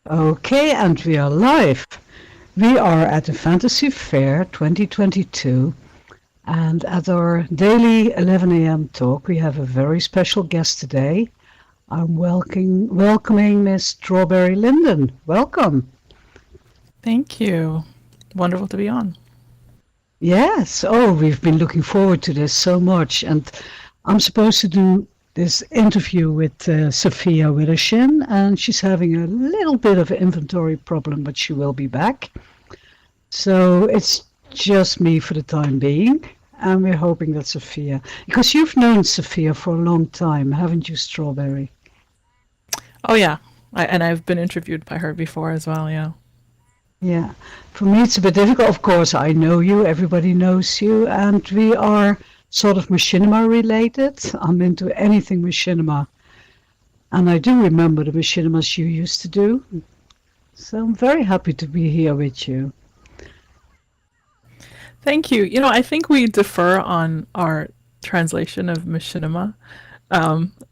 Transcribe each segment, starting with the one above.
Okay, and we are live. We are at the Fantasy Fair 2022, and at our daily 11 a.m. talk, we have a very special guest today. I'm welcoming Miss Strawberry Linden. Welcome. Thank you. Wonderful to be on. Yes, oh, we've been looking forward to this so much, and I'm supposed to do this interview with Saffia Widdershin, and she's having a little bit of inventory problem, but she will be back. So it's just me for the time being, and we're hoping that Saffia, because you've known Saffia for a long time, haven't you, Strawberry? Oh yeah, and I've been interviewed by her before as well. Yeah. Yeah, for me it's a bit difficult. Of course, I know you, everybody knows you, and we are sort of machinima related. I'm into anything machinima, and I do remember the machinimas you used to do. So I'm very happy to be here with you. Thank you. I think we differ on our translation of machinima.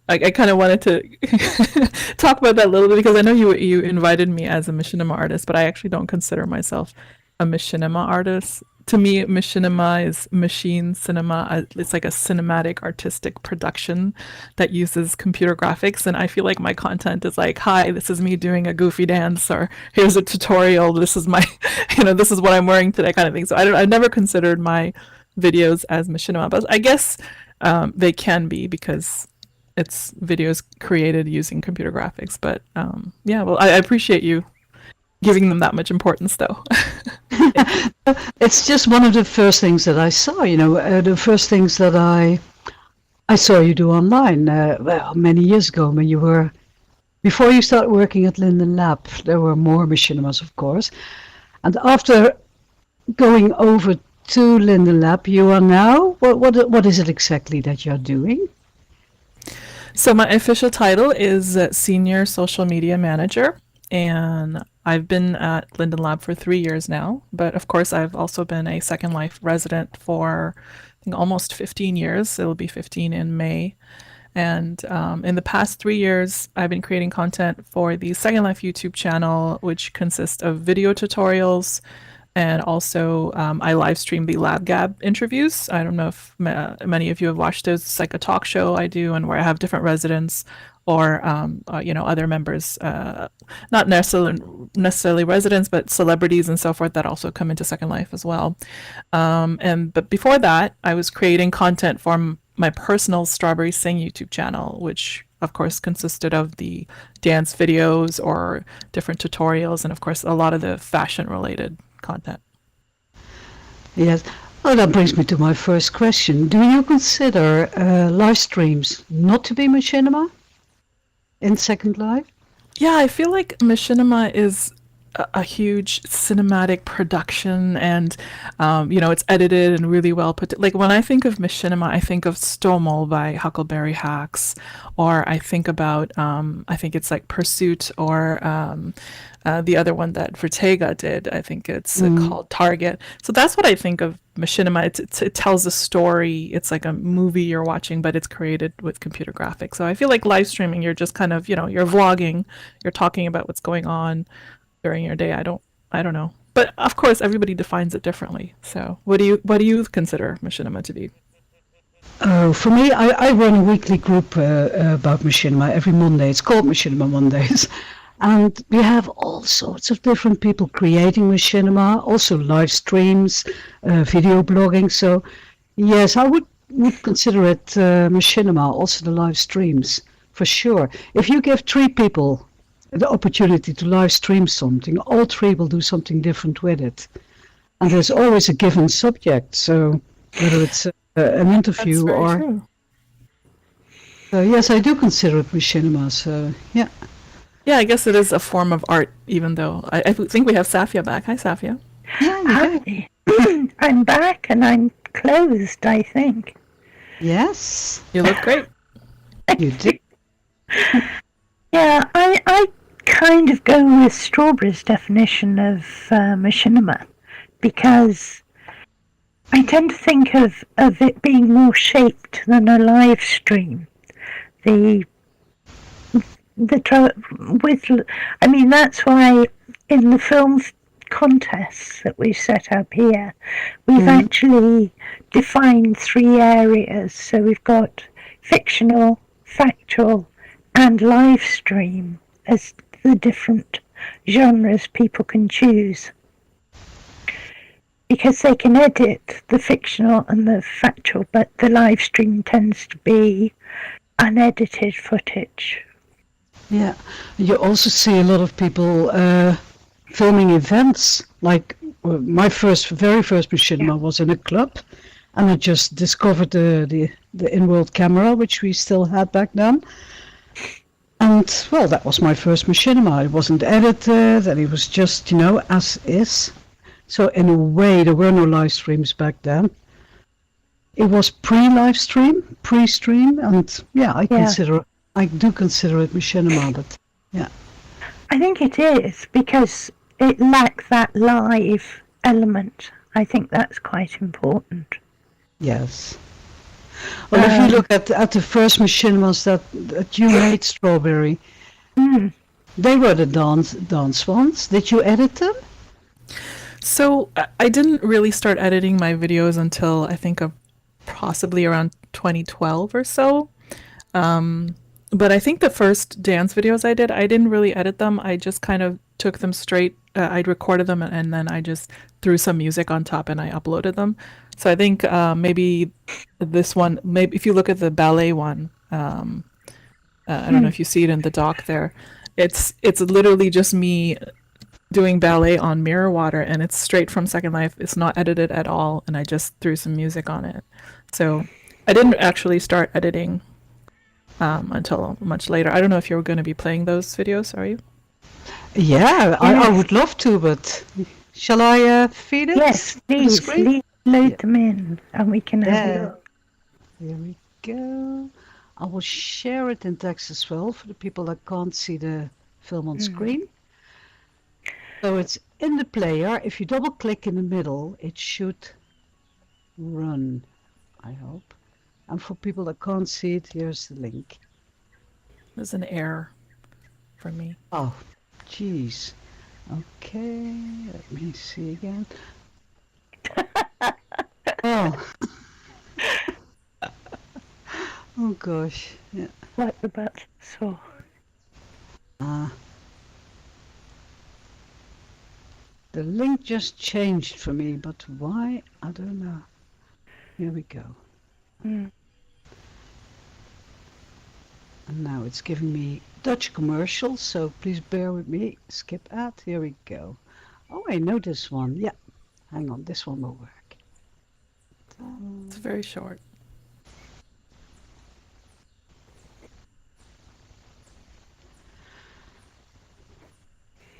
I kind of wanted to talk about that a little bit because I know you invited me as a machinima artist, but I actually don't consider myself a machinima artist. To me, machinima is machine cinema. It's like a cinematic artistic production that uses computer graphics, and I feel like my content is like, "Hi, this is me doing a goofy dance," or "Here's a tutorial. This is my, this is what I'm wearing today," kind of thing. So I've never considered my videos as machinima, but I guess they can be because it's videos created using computer graphics. But yeah, well, I appreciate you giving them that much importance, though. It's just one of the first things that I saw, the first things that I saw you do online, many years ago when before you started working at Linden Lab, there were more machinimas, of course. And after going over to Linden Lab, you are now, what is it exactly that you're doing? So my official title is Senior Social Media Manager, and I've been at Linden Lab for 3 years now, but of course I've also been a Second Life resident for I think almost 15 years. It'll be 15 in May. And in the past 3 years, I've been creating content for the Second Life YouTube channel, which consists of video tutorials, and also I live stream the LabGab interviews. I don't know if many of you have watched those. It's like a talk show I do, and where I have different residents or other members, not necessarily residents, but celebrities and so forth that also come into Second Life as well. But before that, I was creating content for my personal Strawberry Sing YouTube channel, which of course consisted of the dance videos or different tutorials, and of course a lot of the fashion related content. Yes. Well, that brings me to my first question. Do you consider live streams not to be machinima in Second Life? Yeah, I feel like machinima is a huge cinematic production, and it's edited and really well put. Like when I think of machinima, I think of Stomol by Huckleberry Hacks, or I think about I think it's like Pursuit, or the other one that Vertega did. I think it's called Target. So that's what I think of machinima. It tells a story. It's like a movie you're watching, but it's created with computer graphics. So I feel like live streaming, you're just kind of, you're vlogging, you're talking about what's going on during your day. I don't know. But of course everybody defines it differently. So what do you consider machinima to be? For me, I run a weekly group about machinima every Monday. It's called Machinima Mondays. And we have all sorts of different people creating machinima, also live streams, video blogging. So yes, I would consider it machinima, also the live streams, for sure. If you give 3 people the opportunity to live stream something, all 3 will do something different with it. And there's always a given subject, so whether it's an interview or... True. So yes, I do consider it machinima, so yeah. Yeah, I guess it is a form of art, even though I think we have Saffia back. Hi, Saffia. Hi. I'm back and I'm closed, I think. Yes. You look great. You did. Yeah, I kind of go with Strawberry's definition of machinima, because I tend to think of it being more shaped than a live stream. I mean, that's why in the film contests that we've set up here, we've actually defined 3 areas. So we've got fictional, factual, and live stream as the different genres people can choose. Because they can edit the fictional and the factual, but the live stream tends to be unedited footage. Yeah, you also see a lot of people filming events. Like my very first machinima was in a club, and I just discovered the in-world camera, which we still had back then. And well, that was my first machinima. It wasn't edited, and it was just as is. So in a way, there were no live streams back then. It was pre-live stream, pre-stream, and I do consider it machinima, but yeah. I think it is because it lacked that live element. I think that's quite important. Yes. Well, if you look at the first machinimas that you made, Strawberry, they were the dance ones. Did you edit them? So I didn't really start editing my videos until I think possibly around 2012 or so. But I think the first dance videos I didn't really edit them. I just kind of took them straight. I'd recorded them and then I just threw some music on top and I uploaded them. So I think maybe this one, maybe if you look at the ballet one, I don't know if you see it in the doc there. It's literally just me doing ballet on mirror water, and it's straight from Second Life. It's not edited at all, and I just threw some music on it. So I didn't actually start editing until much later. I don't know if you're going to be playing those videos, are you? Yeah, I would love to, but shall I feed it? Yes, please. Load them in, and we can have a look. There we go. I will share it in text as well for the people that can't see the film on screen. So it's in the player. If you double click in the middle, it should run, I hope. And for people that can't see it, here's the link. There's an error for me. Oh, jeez. Okay, let me see again. Oh. Oh gosh. Yeah. Like the butt. So. The link just changed for me, but why? I don't know. Here we go. And now it's giving me Dutch commercials, so please bear with me. Skip ad. Here we go. Oh, I know this one. Yeah. Hang on, this one will work. It's very short.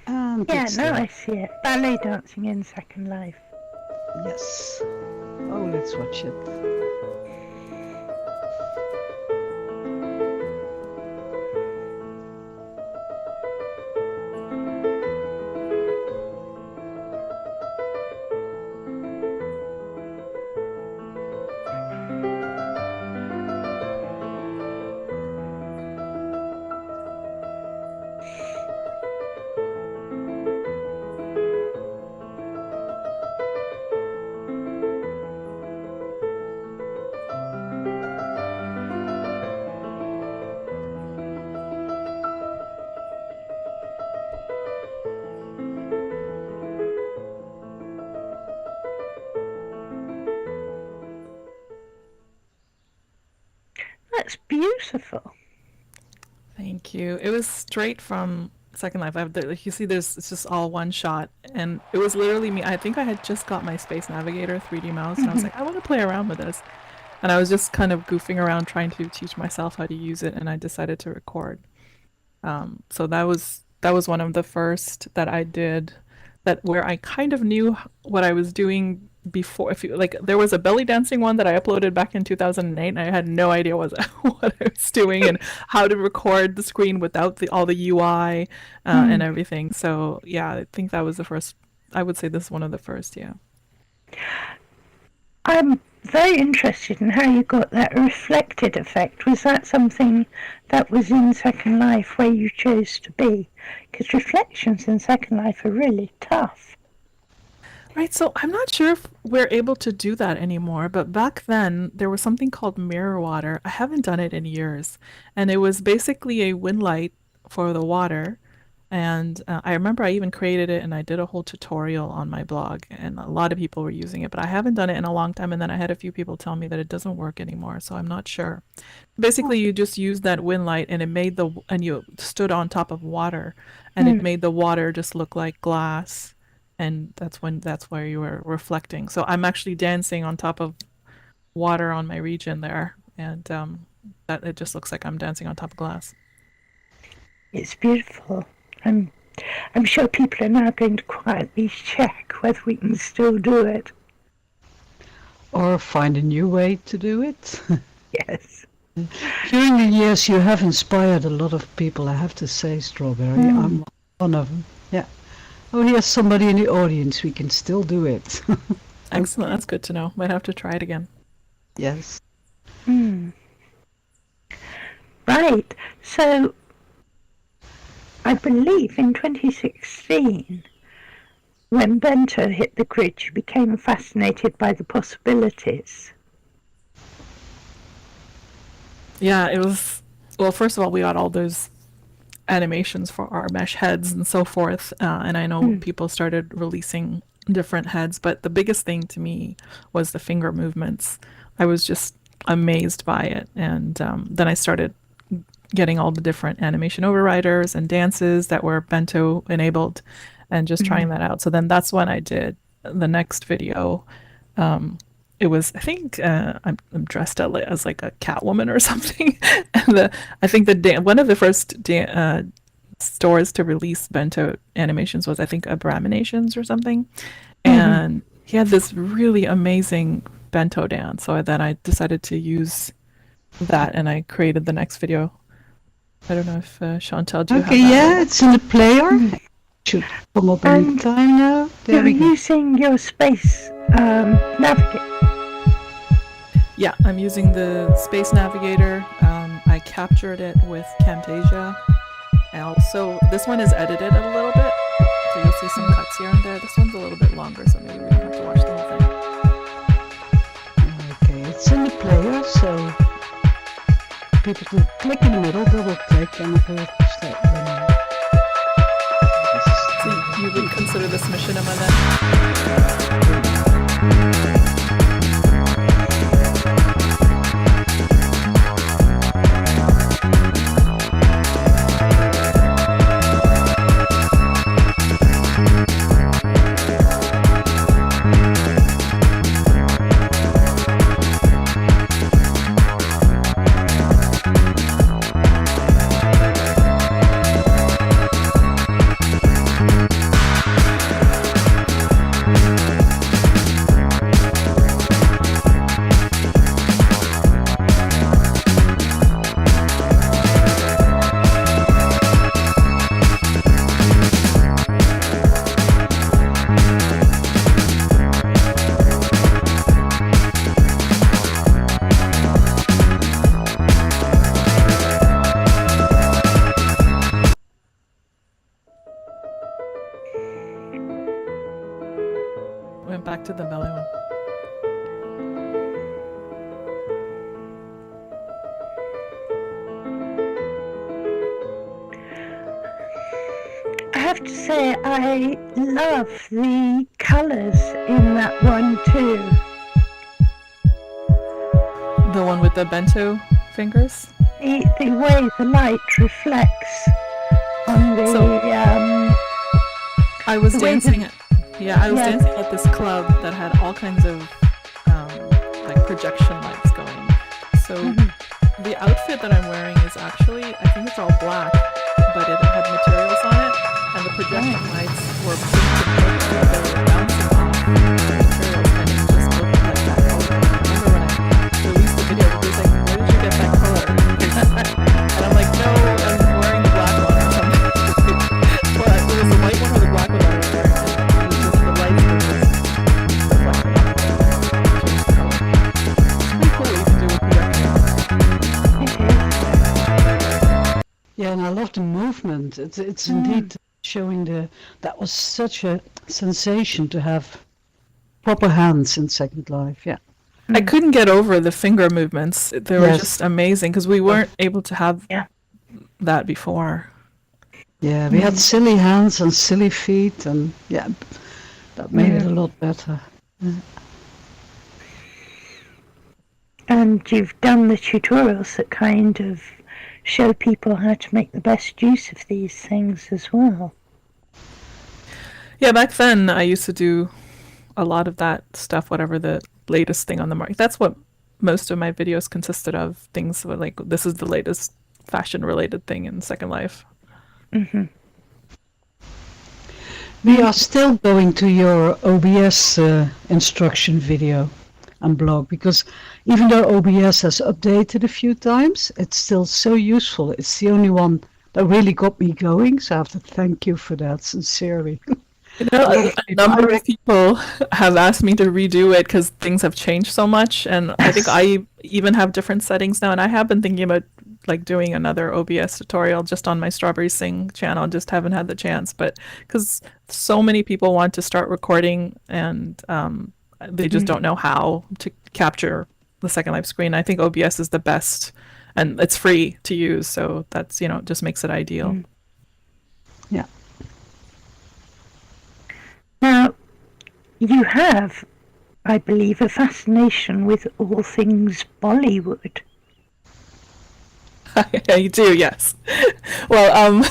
And yeah, now I see it. Ballet dancing in Second Life. Yes. Oh, let's watch it. That's beautiful. Thank you. It was straight from Second Life. Like you see, it's just all one shot, and it was literally me. I think I had just got my Space Navigator 3D mouse, and I was like, I want to play around with this, and I was just kind of goofing around trying to teach myself how to use it, and I decided to record. So that was one of the first that I did, where I kind of knew what I was doing before. There was a belly dancing one that I uploaded back in 2008, and I had no idea what I was doing and how to record the screen without all the UI and everything. So yeah, I think that was the first. I would say this is one of the first. Yeah. very interested in how you got that reflected effect. Was that something that was in Second Life where you chose to be? Because reflections in Second Life are really tough. Right, so I'm not sure if we're able to do that anymore, but back then there was something called mirror water. I haven't done it in years, and it was basically a wind light for the water. And I remember I even created it and I did a whole tutorial on my blog, and a lot of people were using it, but I haven't done it in a long time. And then I had a few people tell me that it doesn't work anymore, so I'm not sure. Basically, you just used that wind light and and you stood on top of water, and it made the water just look like glass. And that's where you were reflecting. So I'm actually dancing on top of water on my region there, and that it just looks like I'm dancing on top of glass. It's beautiful. I'm sure people are now going to quietly check whether we can still do it. Or find a new way to do it. Yes. During the years, you have inspired a lot of people, I have to say, Strawberry. I'm one of them. Yeah. Oh, here's somebody in the audience. We can still do it. Excellent. That's good to know. Might have to try it again. Yes. Right. So, I believe in 2016, when Bento hit the grid, you became fascinated by the possibilities. Yeah, it was. Well, first of all, we got all those animations for our mesh heads and so forth, and I know people started releasing different heads, but the biggest thing to me was the finger movements. I was just amazed by it, and then I started getting all the different animation overriders and dances that were Bento enabled, and just trying that out. So then that's when I did the next video. It was, I think, I'm dressed as like a Catwoman or something. And I think one of the first stores to release Bento animations was, I think, Abraminations or something. And he had this really amazing Bento dance. So then I decided to use that, and I created the next video. I don't know if Chantal, do you have that? Yeah, it's in the player. Should come up in time now. There we go. Using your space navigator. Yeah, I'm using the Space Navigator. I captured it with Camtasia. And also, this one is edited a little bit, so you'll see some cuts here and there. This one's a little bit longer, so maybe we don't have to watch the whole thing. Okay, it's in the player, so people can click in the middle, double click, and it will start running. So you would consider this machinima then? Back to the belly one. I have to say, I love the colours in that one too. The one with the Bento fingers? The way the light reflects on the I was dancing. Yeah, I was dancing at this club that had all kinds of like projection lights going. So the outfit that I'm wearing is actually, I think it's all black, but it had materials on it, and the projection lights were pink and purple, they were bouncing off the materials, and it just looked like that color. I remember when I released the video, it was like, where did you get that color? And I'm like, no, I'm wearing the black one or something. But it was the white one or the black one that I was wearing. The lights were just reflecting off it, changed the color. movement. It's indeed showing that was such a sensation to have proper hands in Second Life. Yeah. I couldn't get over the finger movements. They were Yes. just amazing because we weren't able to have Yeah. that before. Yeah, we had silly hands and silly feet, and yeah, that made it a lot better. And you've done the tutorials that kind of show people how to make the best use of these things as well. Yeah, back then I used to do a lot of that stuff, whatever the latest thing on the market. That's what most of my videos consisted of. Things like, this is the latest fashion related thing in Second Life. We are still going to your OBS instruction video and blog, because even though OBS has updated a few times, it's still so useful. It's the only one that really got me going, so I have to thank you for that, sincerely. You know, a number of people have asked me to redo it because things have changed so much, and I think I even have different settings now, and I have been thinking about like doing another OBS tutorial just on my Strawberry Sing channel, just haven't had the chance, but because so many people want to start recording and they just don't know how to capture the Second Life screen. I think OBS is the best, and it's free to use, so that's, you know, just makes it ideal. Yeah. Now, you have, I believe, a fascination with all things Bollywood. I do, yes. Well,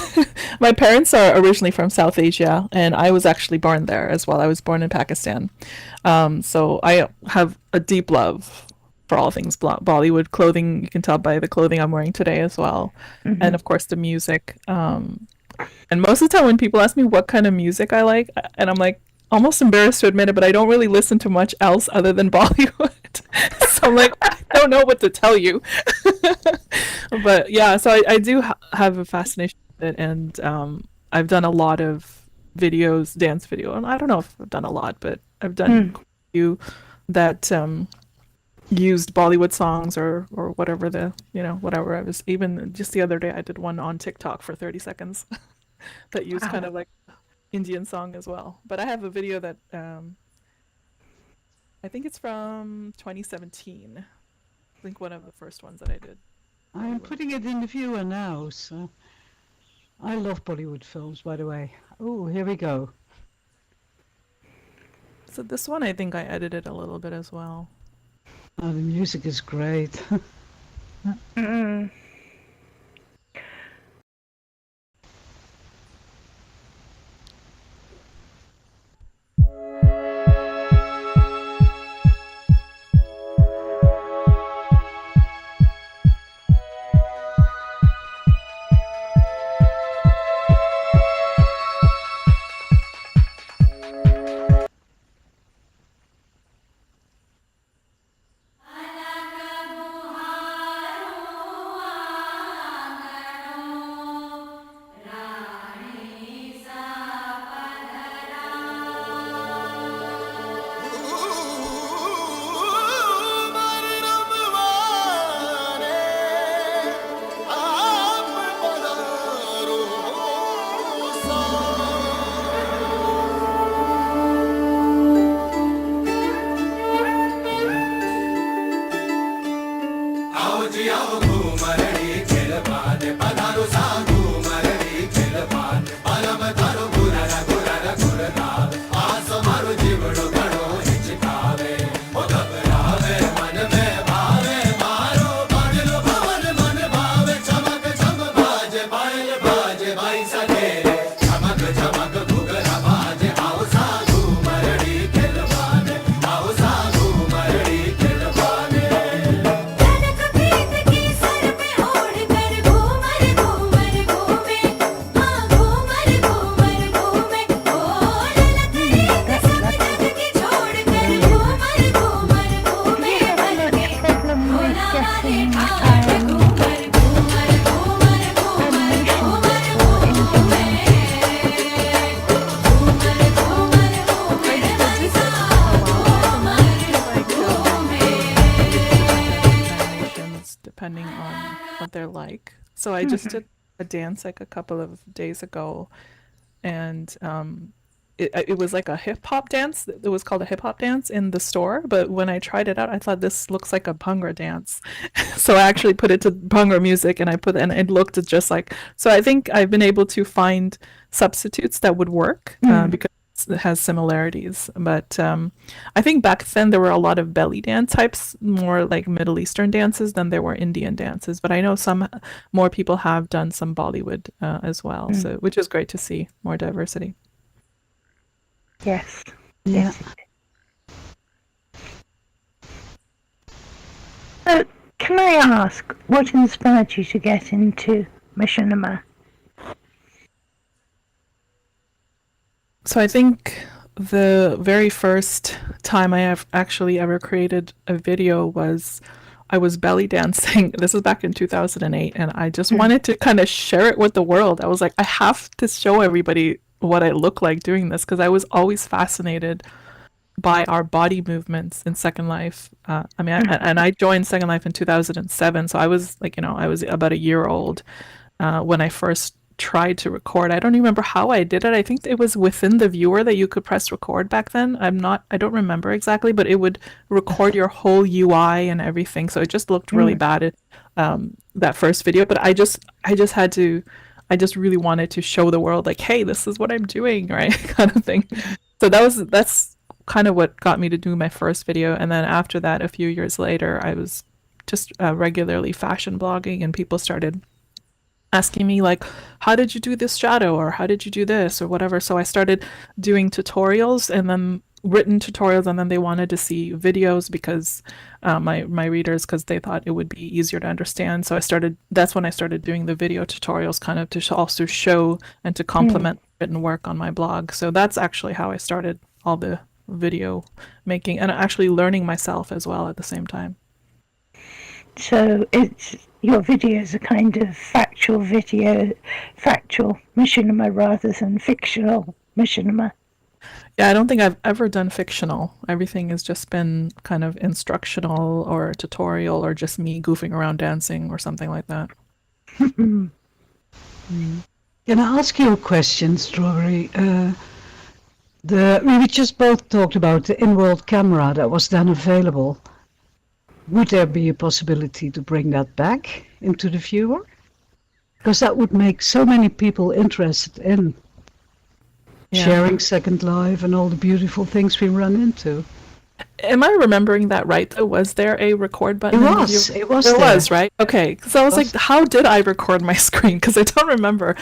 my parents are originally from South Asia, and I was actually born there as well. I was born in Pakistan. So I have a deep love for all things Bollywood clothing. You can tell by the clothing I'm wearing today as well. And of course the music. And most of the time when people ask me what kind of music I like, and I'm like almost embarrassed to admit it, but I don't really listen to much else other than Bollywood. So I'm like, I don't know what to tell you. But yeah, so I do have a fascination with it, and I've done a lot of videos, dance video, and I don't know if I've done a lot, but I've done a few that used Bollywood songs or whatever whatever. I was, even just the other day I did one on TikTok for 30 seconds that used kind of like Indian song as well. But I have a video that I think it's from 2017. I think one of the first ones that I did. I'm putting it in the viewer now, so I love Bollywood films, by the way. Oh, here we go. So this one I think I edited a little bit as well. Oh, the music is great. Depending on what they're like. So I just did a dance like a couple of days ago, and it was like a hip hop dance. It was called a hip hop dance in the store, but when I tried it out, I thought this looks like a bhangra dance. So I actually put it to bhangra music, and and it looked just like. So I think I've been able to find substitutes that would work because it has similarities. But I think back then there were a lot of belly dance types, more like Middle Eastern dances than there were Indian dances. But I know some more people have done some Bollywood as well, so which is great to see more diversity. Yes. Yeah. Yes. So, can I ask, what inspired you to get into machinima? So I think the very first time I have actually ever created a video was I was belly dancing. This is back in 2008, and I just wanted to kind of share it with the world. I was like, I have to show everybody what I look like doing this, because I was always fascinated by our body movements in Second Life. I joined Second Life in 2007, so I was like, I was about a year old when I first tried to record. I don't remember how I did it. I think it was within the viewer that you could press record back then. I don't remember exactly, but it would record your whole UI and everything. So it just looked really bad that first video. But I just really wanted to show the world, like, hey, this is what I'm doing, right? Kind of thing. So that's kind of what got me to do my first video. And then after that, a few years later, I was just regularly fashion blogging, and people started asking me like, how did you do this shadow, or how did you do this, or whatever. So I started doing tutorials, and then written tutorials, and then they wanted to see videos because my readers, because they thought it would be easier to understand. So that's when I started doing the video tutorials, kind of to also show and to complement written work on my blog. So that's actually how I started all the video making, and actually learning myself as well at the same time. So your videos are kind of factual machinima rather than fictional machinima. Yeah, I don't think I've ever done fictional. Everything has just been kind of instructional or tutorial, or just me goofing around dancing or something like that. Can I ask you a question, Strawberry? We just both talked about the in-world camera that was then available. Would there be a possibility to bring that back into the viewer? Because that would make so many people interested in sharing Second Life and all the beautiful things we run into. Am I remembering that right? Was there a record button? It was. There was, right? Okay. So I was like, how did I record my screen? Because I don't remember.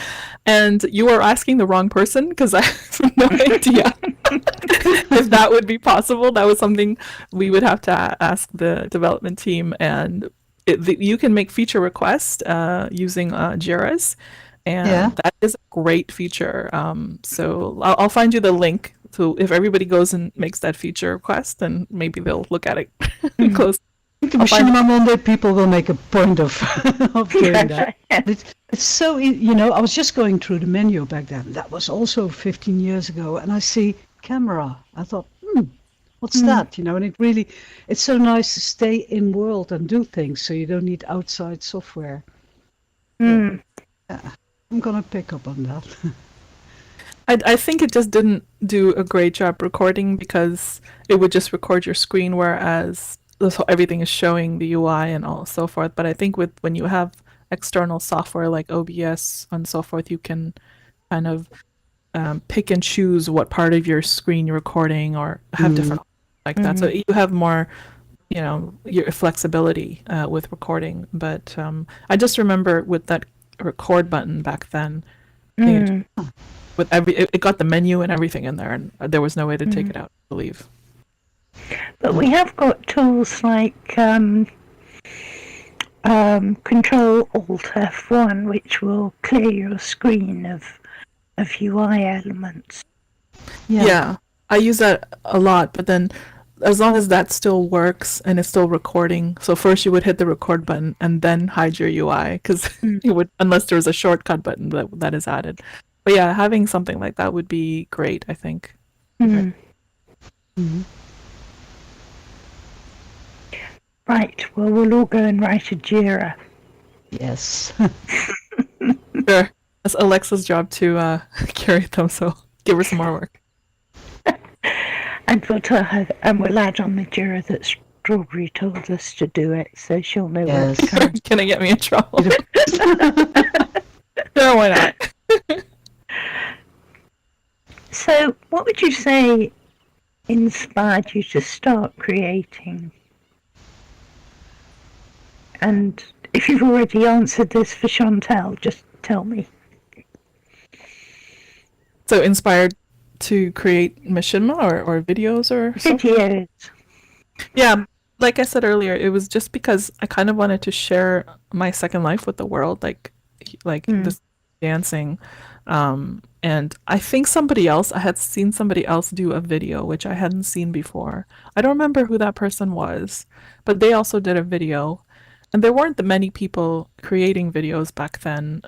And you were asking the wrong person, because I have no idea if that would be possible. That was something we would have to ask the development team. And you can make feature requests using JIRAs. And that is a great feature. So I'll find you the link. So if everybody goes and makes that feature request, then maybe they'll look at it close. I think the Machinima Monday people will make a point of doing that. It's so, I was just going through the menu back then. That was also 15 years ago. And I see camera. I thought, what's that? And it's so nice to stay in world and do things, so you don't need outside software. I'm going to pick up on that. I think it just didn't do a great job recording, because it would just record your screen, whereas everything is showing the UI and all so forth. But I think when you have external software like OBS and so forth, you can kind of pick and choose what part of your screen you're recording, or have different like that. So you have more, your flexibility with recording. But I just remember with that record button back then, with it got the menu and everything in there, and there was no way to take it out, I believe. But we have got tools like Control Alt F1, which will clear your screen of UI elements. Yeah, I use that a lot, but then as long as that still works and it's still recording, so first you would hit the record button and then hide your UI, because you would, unless there was a shortcut button that is added. But yeah, having something like that would be great, I think. Right, well, we'll all go and write a JIRA. Yes. Sure. It's Alexa's job to curate them, so give her some more work. And we'll tell her, and we'll add on the Jira that Strawberry told us to do it, so she'll know where Yes. to come. Gonna get me in trouble. Sure, why not? So, what would you say inspired you to start creating? And if you've already answered this for Chantal, just tell me. So inspired to create machinima or videos or something? Videos. Yeah, like I said earlier, it was just because I kind of wanted to share my second life with the world, like this dancing. And I think I had seen somebody else do a video, which I hadn't seen before. I don't remember who that person was, but they also did a video. And there weren't that many people creating videos back then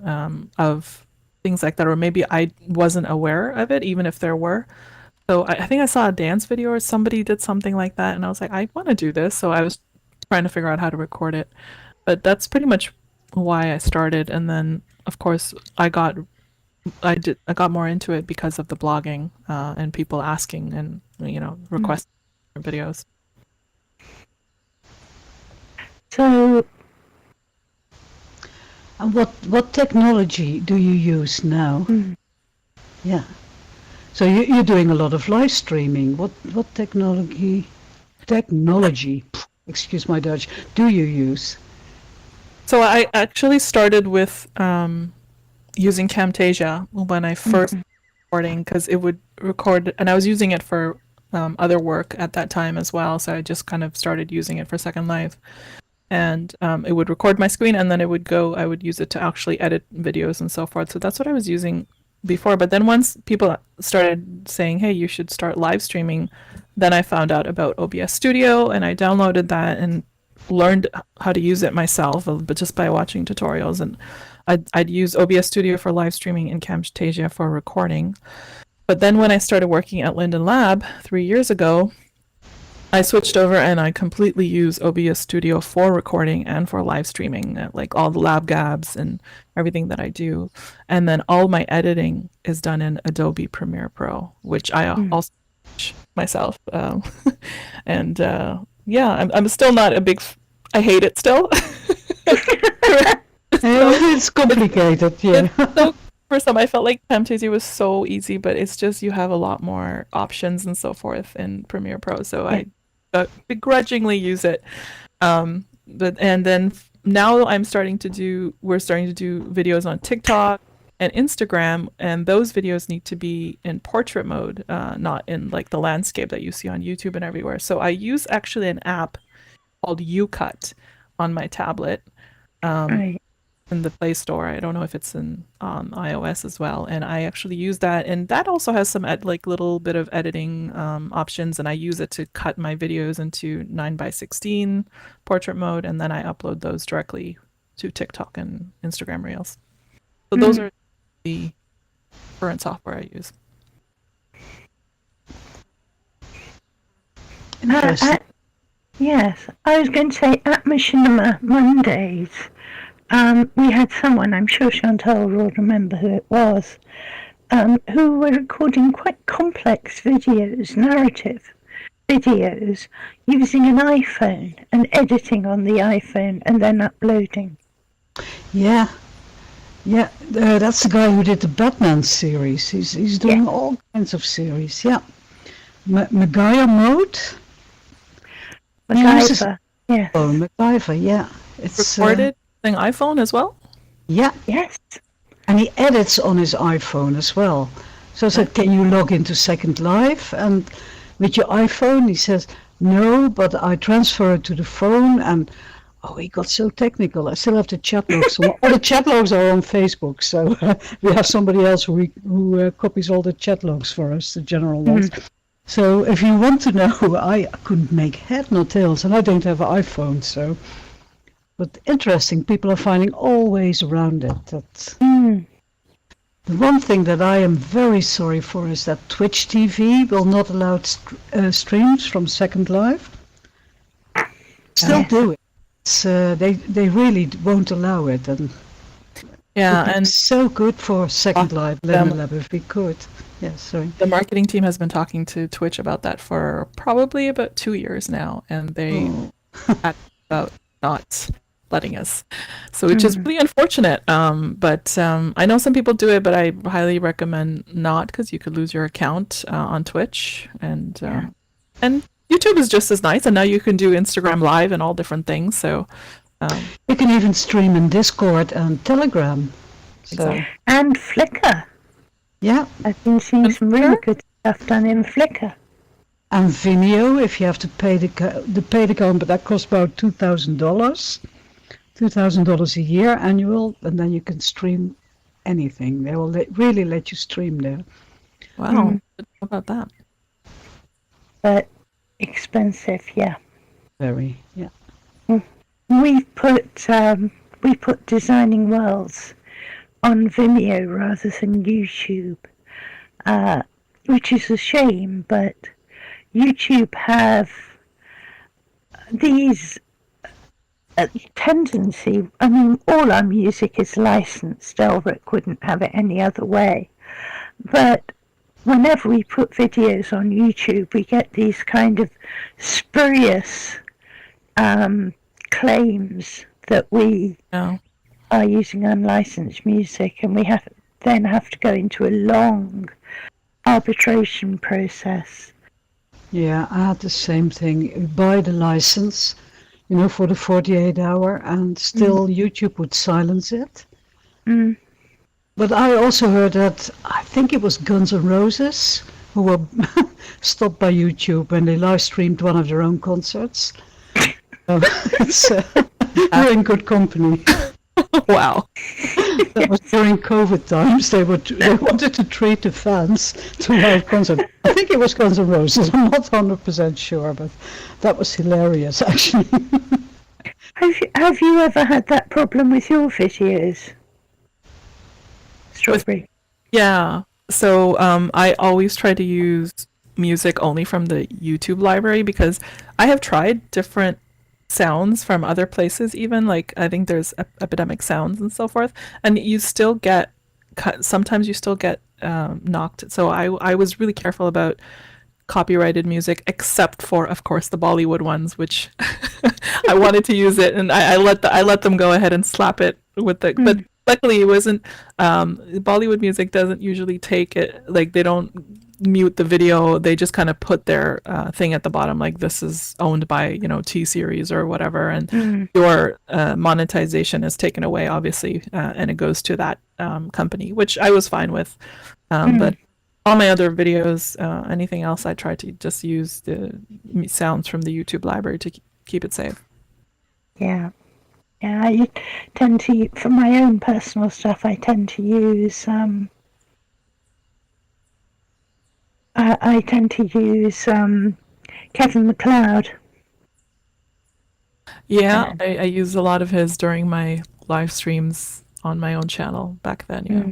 of things like that, or maybe I wasn't aware of it, even if there were. So I think I saw a dance video or somebody did something like that, and I was like, I want to do this. So I was trying to figure out how to record it. But that's pretty much why I started. And then, of course, I got more into it because of the blogging and people asking and requesting videos. So, And what technology do you use now? Yeah. So you're doing a lot of live streaming. What technology, excuse my Dutch, do you use? So I actually started with using Camtasia when I first recording, because it would record, and I was using it for other work at that time as well. So I just kind of started using it for Second Life. And it would record my screen, and then I would use it to actually edit videos and so forth. So that's what I was using before. But then once people started saying, hey, you should start live streaming, then I found out about OBS Studio, and I downloaded that and learned how to use it myself, but just by watching tutorials. And I'd use OBS Studio for live streaming and Camtasia for recording. But then when I started working at Linden Lab 3 years ago, I switched over and I completely use OBS Studio for recording and for live streaming, like all the lab gabs and everything that I do. And then all my editing is done in Adobe Premiere Pro, which I also teach myself. And yeah, I'm still not a big... I hate it still. It's complicated, yeah. So for some, I felt like Camtasia was so easy, but it's just you have a lot more options and so forth in Premiere Pro. So I begrudgingly use it. And then now we're starting to do videos on TikTok and Instagram, and those videos need to be in portrait mode, not in like the landscape that you see on YouTube and everywhere. So I use actually an app called UCut on my tablet. right. In the Play Store. I don't know if it's in iOS as well. And I actually use that, and that also has some little bit of editing options, and I use it to cut my videos into 9:16 portrait mode, and then I upload those directly to TikTok and Instagram Reels. So those are the current software I use. Interesting. Yes, I was going to say at Machinima Mondays, we had someone, I'm sure Chantal will remember who it was, who were recording quite complex videos, narrative videos, using an iPhone and editing on the iPhone and then uploading. Yeah. That's the guy who did the Batman series. He's doing all kinds of series. Yeah. MacGyver mode. MacGyver. Yeah. Oh, MacGyver. Yeah. It's Recorded using iPhone as well? Yeah. Yes. And he edits on his iPhone as well. So I said, can you log into Second Life? And with your iPhone, he says, no, but I transfer it to the phone. And he got so technical. I still have the chat logs. All the chat logs are on Facebook. So we have somebody else who copies all the chat logs for us, the general ones. So if you want to know, I couldn't make head nor tails, and I don't have an iPhone, so... But interesting, people are finding all ways around it. The one thing that I am very sorry for is that Twitch TV will not allow streams from Second Life. Still do it. They really won't allow it. And Yeah, Would be and so good for Second Life, them, Linden Lab, if we could. Yeah, sorry. the marketing team has been talking to Twitch about that for probably about 2 years now, and they Oh, about not letting us. So which is really unfortunate. But I know some people do it, but I highly recommend not because you could lose your account on Twitch and YouTube is just as nice. And now you can do Instagram Live and all different things. So you can even stream in Discord and Telegram. So, exactly. And Flickr. yeah. I've been seeing And some really Flickr? good stuff done in Flickr. And Vimeo, if you have to pay the paid account, but that costs about $2,000. $2,000 a year annual, and then you can stream anything. They will really let you stream there. Wow. How about that? But expensive, yeah. Very, yeah. We put Designing Worlds on Vimeo rather than YouTube, which is a shame, but YouTube have these tendency. I mean, all our music is licensed. Elric wouldn't have it any other way. But whenever we put videos on YouTube, we get these kind of spurious claims that we No. are using unlicensed music, and we then have to go into a long arbitration process. Yeah, I had the same thing. You buy the license, for the 48 hour, and still YouTube would silence it. Mm. But I also heard that, I think it was Guns N' Roses, who were stopped by YouTube when they live streamed one of their own concerts. So we're in good company. Wow. That was during COVID times. They wanted to treat the fans to a live concert. I think it was Guns N' Roses. I'm not 100% sure, but that was hilarious, actually. Have you ever had that problem with your videos, Strawberry? Yeah. So I always try to use music only from the YouTube library because I have tried different sounds from other places, even like I think there's epidemic sounds and so forth, and you still get sometimes you still get knocked. So I was really careful about copyrighted music, except for of course the Bollywood ones, which I wanted to use it, and I let them go ahead and slap it with the but luckily it wasn't Bollywood music doesn't usually take it, like they don't mute the video, they just kind of put their thing at the bottom, like this is owned by T-Series or whatever, and your monetization is taken away obviously, and it goes to that company, which I was fine with, but all my other videos, anything else, I try to just use the sounds from the YouTube library to keep it safe. Yeah, I tend to, for my own personal stuff, I tend to use Kevin MacLeod. Yeah, I use a lot of his during my live streams on my own channel back then. Yeah.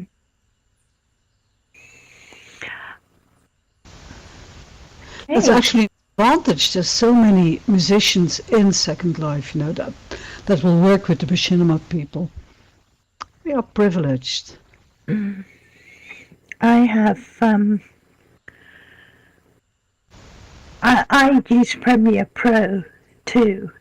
That's actually an advantage. There's so many musicians in Second Life, that will work with the machinima people. We are privileged. I have I use Premiere Pro too,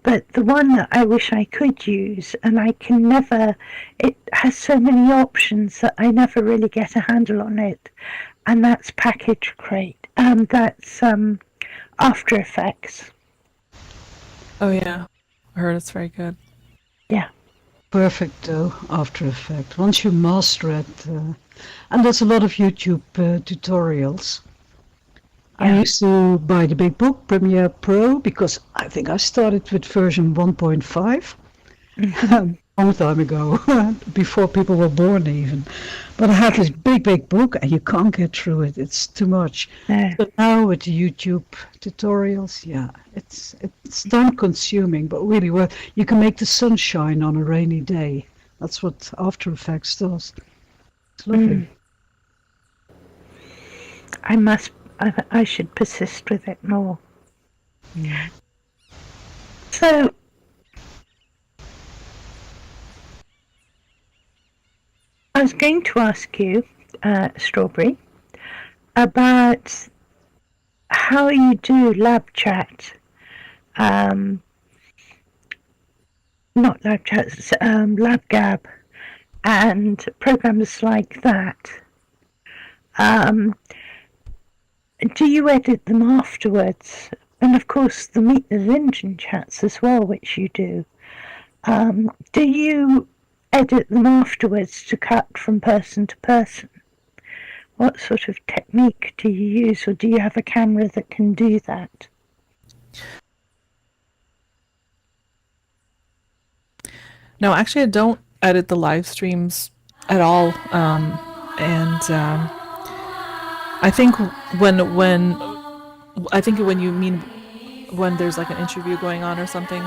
but the one that I wish I could use, and I can never, it has so many options that I never really get a handle on it, and that's Package Crate. That's After Effects. Oh yeah, I heard it's very good. Yeah. Perfect though, After Effects. Once you master it, and there's a lot of YouTube tutorials. I used to buy the big book, Premiere Pro, because I think I started with version 1.5 a long time ago, before people were born even. But I had this big book, and you can't get through it. It's too much. But now with the YouTube tutorials, it's time consuming, but really well. You can make the sun shine on a rainy day. That's what After Effects does. It's lovely. I should persist with it more. So, I was going to ask you, Strawberry, about how you do lab chat. Not lab chats, lab gab, and programs like that. Do you edit them afterwards? And of course, the Meet the Linden chats as well, which you do. Do you edit them afterwards to cut from person to person? What sort of technique do you use, or do you have a camera that can do that? No, actually, I don't edit the live streams at all. I think when you mean when there's like an interview going on or something,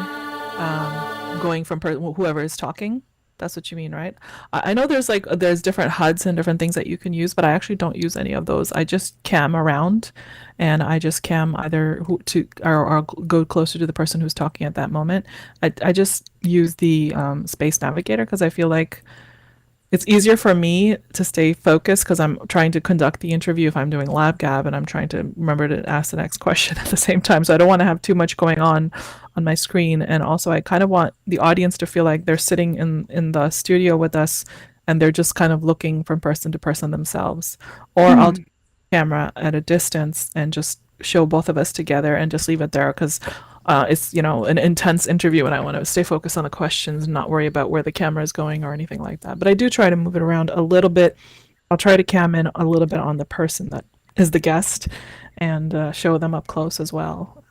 going from whoever is talking, that's what you mean, right? I know there's different HUDs and different things that you can use, but I actually don't use any of those. I just cam around, and I just cam either or go closer to the person who's talking at that moment. I just use the Space Navigator because I feel like it's easier for me to stay focused because I'm trying to conduct the interview if I'm doing lab gab, and I'm trying to remember to ask the next question at the same time. So I don't want to have too much going on my screen. And also I kind of want the audience to feel like they're sitting in the studio with us, and they're just kind of looking from person to person themselves. Or I'll do camera at a distance and just show both of us together and just leave it there because it's an intense interview, and I want to stay focused on the questions and not worry about where the camera is going or anything like that. But I do try to move it around a little bit. I'll try to cam in a little bit on the person that is the guest and show them up close as well.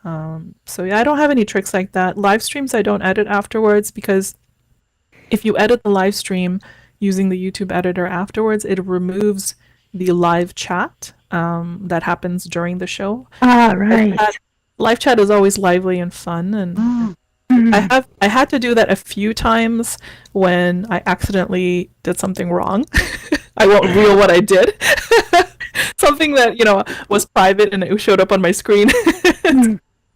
So yeah, I don't have any tricks like that. Live streams I don't edit afterwards, because if you edit the live stream using the YouTube editor afterwards, it removes the live chat that happens during the show. Right. Live chat is always lively and fun, and I had to do that a few times when I accidentally did something wrong. I won't reveal what I did. Something that was private and it showed up on my screen.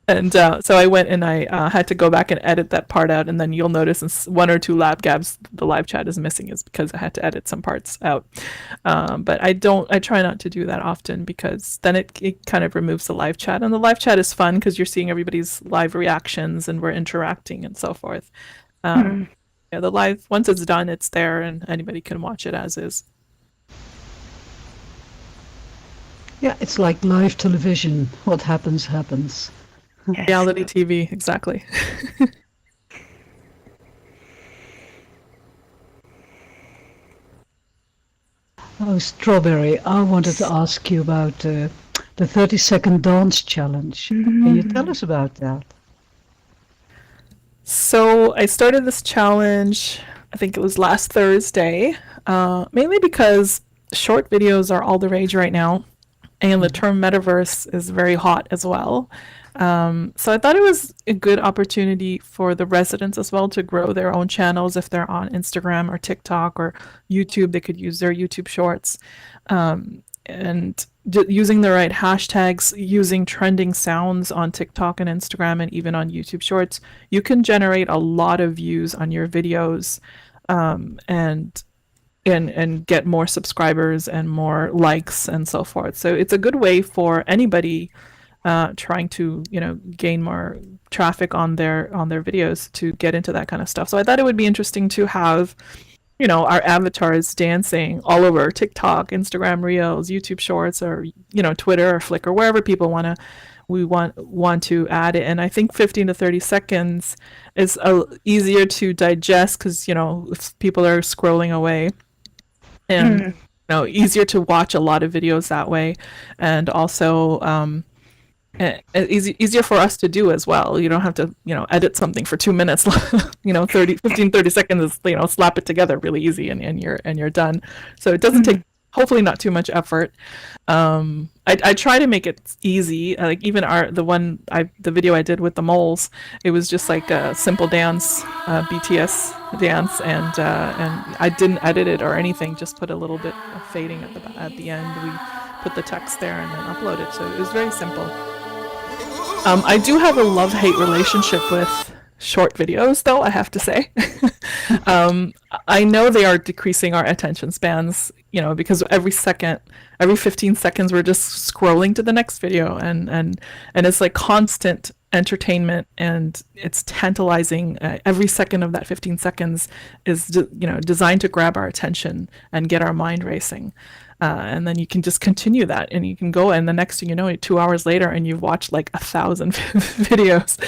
And so I went and I had to go back and edit that part out, and then you'll notice in one or two lab gabs the live chat is missing is because I had to edit some parts out. But I try not to do that often, because then it kind of removes the live chat, and the live chat is fun because you're seeing everybody's live reactions and we're interacting and so forth. Yeah, the live, once it's done, it's there and anybody can watch it as is. Yeah, it's like live television. What happens, happens. Yes. Reality TV, exactly. Oh, Strawberry, I wanted to ask you about the 30-second dance challenge. Can you tell us about that? So I started this challenge, I think it was last Thursday, mainly because short videos are all the rage right now, and the term metaverse is very hot as well. So I thought it was a good opportunity for the residents as well to grow their own channels. If they're on Instagram or TikTok or YouTube, they could use their YouTube shorts. And using the right hashtags, using trending sounds on TikTok and Instagram and even on YouTube shorts, you can generate a lot of views on your videos, and get more subscribers and more likes and so forth. So it's a good way for anybody trying to gain more traffic on their videos to get into that kind of stuff. So I thought it would be interesting to have our avatars dancing all over TikTok, Instagram Reels, YouTube Shorts, or Twitter or Flickr, wherever people want to add it. And I think 15 to 30 seconds is easier to digest because if people are scrolling away, and easier to watch a lot of videos that way, and also easier for us to do as well. You don't have to edit something for 2 minutes. 30 seconds is slap it together really easy, and you're done. So it doesn't take, hopefully, not too much effort. I try to make it easy. Like even the video I did with the moles, it was just like a simple dance, BTS dance, and I didn't edit it or anything. Just put a little bit of fading at the end. We put the text there and then upload it. So it was very simple. I do have a love-hate relationship with short videos, though, I have to say. I know they are decreasing our attention spans, because every 15 seconds, we're just scrolling to the next video, and it's like constant entertainment, and it's tantalizing. Every second of that 15 seconds is, designed to grab our attention and get our mind racing. And then you can just continue that, and you can go, and the next thing you know, 2 hours later, and you've watched like 1,000 videos,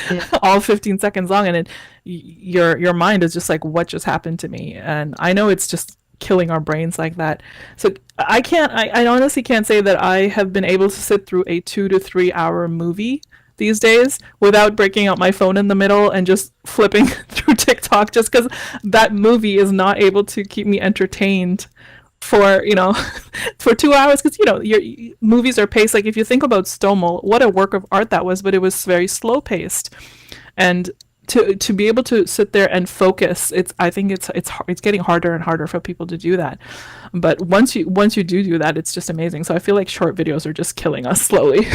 all 15 seconds long, and your mind is just like, what just happened to me? And I know it's just killing our brains like that. So I honestly can't say that I have been able to sit through a 2 to 3 hour movie these days without breaking out my phone in the middle and just flipping through TikTok, just because that movie is not able to keep me entertained for for 2 hours, because your movies are paced. Like, if you think about Stomel, what a work of art that was, but it was very slow paced, and to be able to sit there and focus, I think it's getting harder and harder for people to do that. But once you do that, it's just amazing. So I feel like short videos are just killing us slowly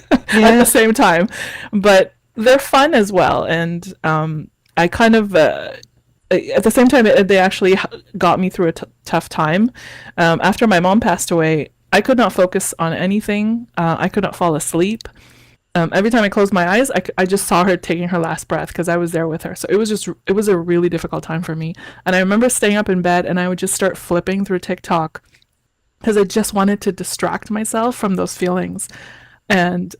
at the same time, but they're fun as well. And I kind of at the same time, they actually got me through a tough time. After my mom passed away, I could not focus on anything. I could not fall asleep. Every time I closed my eyes, I just saw her taking her last breath, because I was there with her. So it was a really difficult time for me. And I remember staying up in bed, and I would just start flipping through TikTok, because I just wanted to distract myself from those feelings. And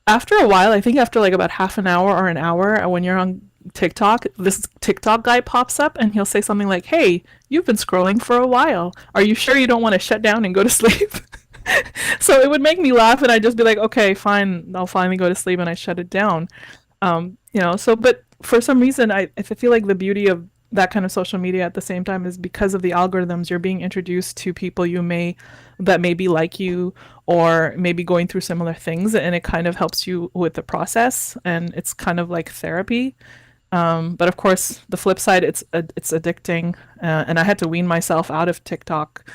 after a while, I think after like about half an hour or an hour, when you're on TikTok, this TikTok guy pops up, and he'll say something like, "Hey, you've been scrolling for a while. Are you sure you don't want to shut down and go to sleep?" So it would make me laugh, and I'd just be like, okay, fine, I'll finally go to sleep, and I shut it down. But for some reason, I feel like the beauty of that kind of social media at the same time is because of the algorithms, you're being introduced to people that may be like you, or maybe going through similar things, and it kind of helps you with the process, and it's kind of like therapy. But of course, the flip side, it's addicting, and I had to wean myself out of TikTok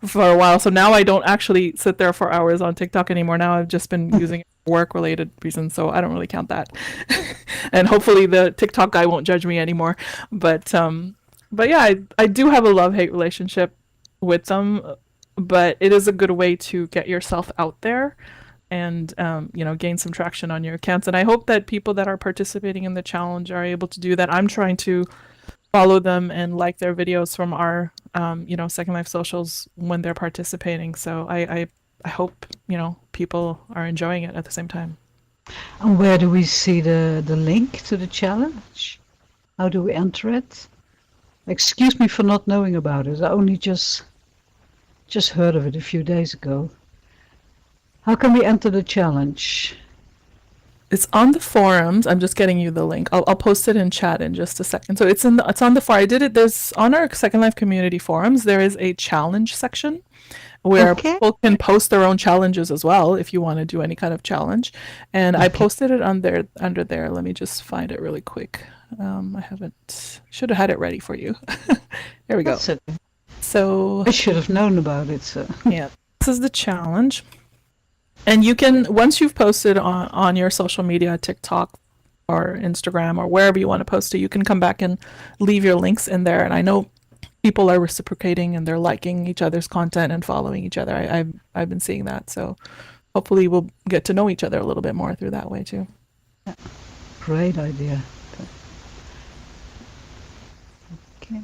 for a while. So now I don't actually sit there for hours on TikTok anymore. Now I've just been using it for work-related reasons, so I don't really count that. And hopefully the TikTok guy won't judge me anymore. But yeah, I do have a love-hate relationship with them, but it is a good way to get yourself out there and gain some traction on your accounts. And I hope that people that are participating in the challenge are able to do that. I'm trying to follow them and like their videos from our Second Life socials when they're participating. So I hope people are enjoying it at the same time. And where do we see the link to the challenge? How do we enter it? Excuse me for not knowing about it. I only just heard of it a few days ago. How can we enter the challenge? It's on the forums. I'm just getting you the link. I'll post it in chat in just a second. So it's on the forum. I did it. There's on our Second Life community forums. There is a challenge section where people can post their own challenges as well if you want to do any kind of challenge. And I posted it under there. Let me just find it really quick. I should have had it ready for you. There we go. Okay. So I should have known about it. So. Yeah, this is the challenge. And you can, once you've posted on your social media, TikTok or Instagram or wherever you want to post it, you can come back and leave your links in there. And I know people are reciprocating and they're liking each other's content and following each other. I've been seeing that. So hopefully we'll get to know each other a little bit more through that way too. Yeah. Great idea. Okay.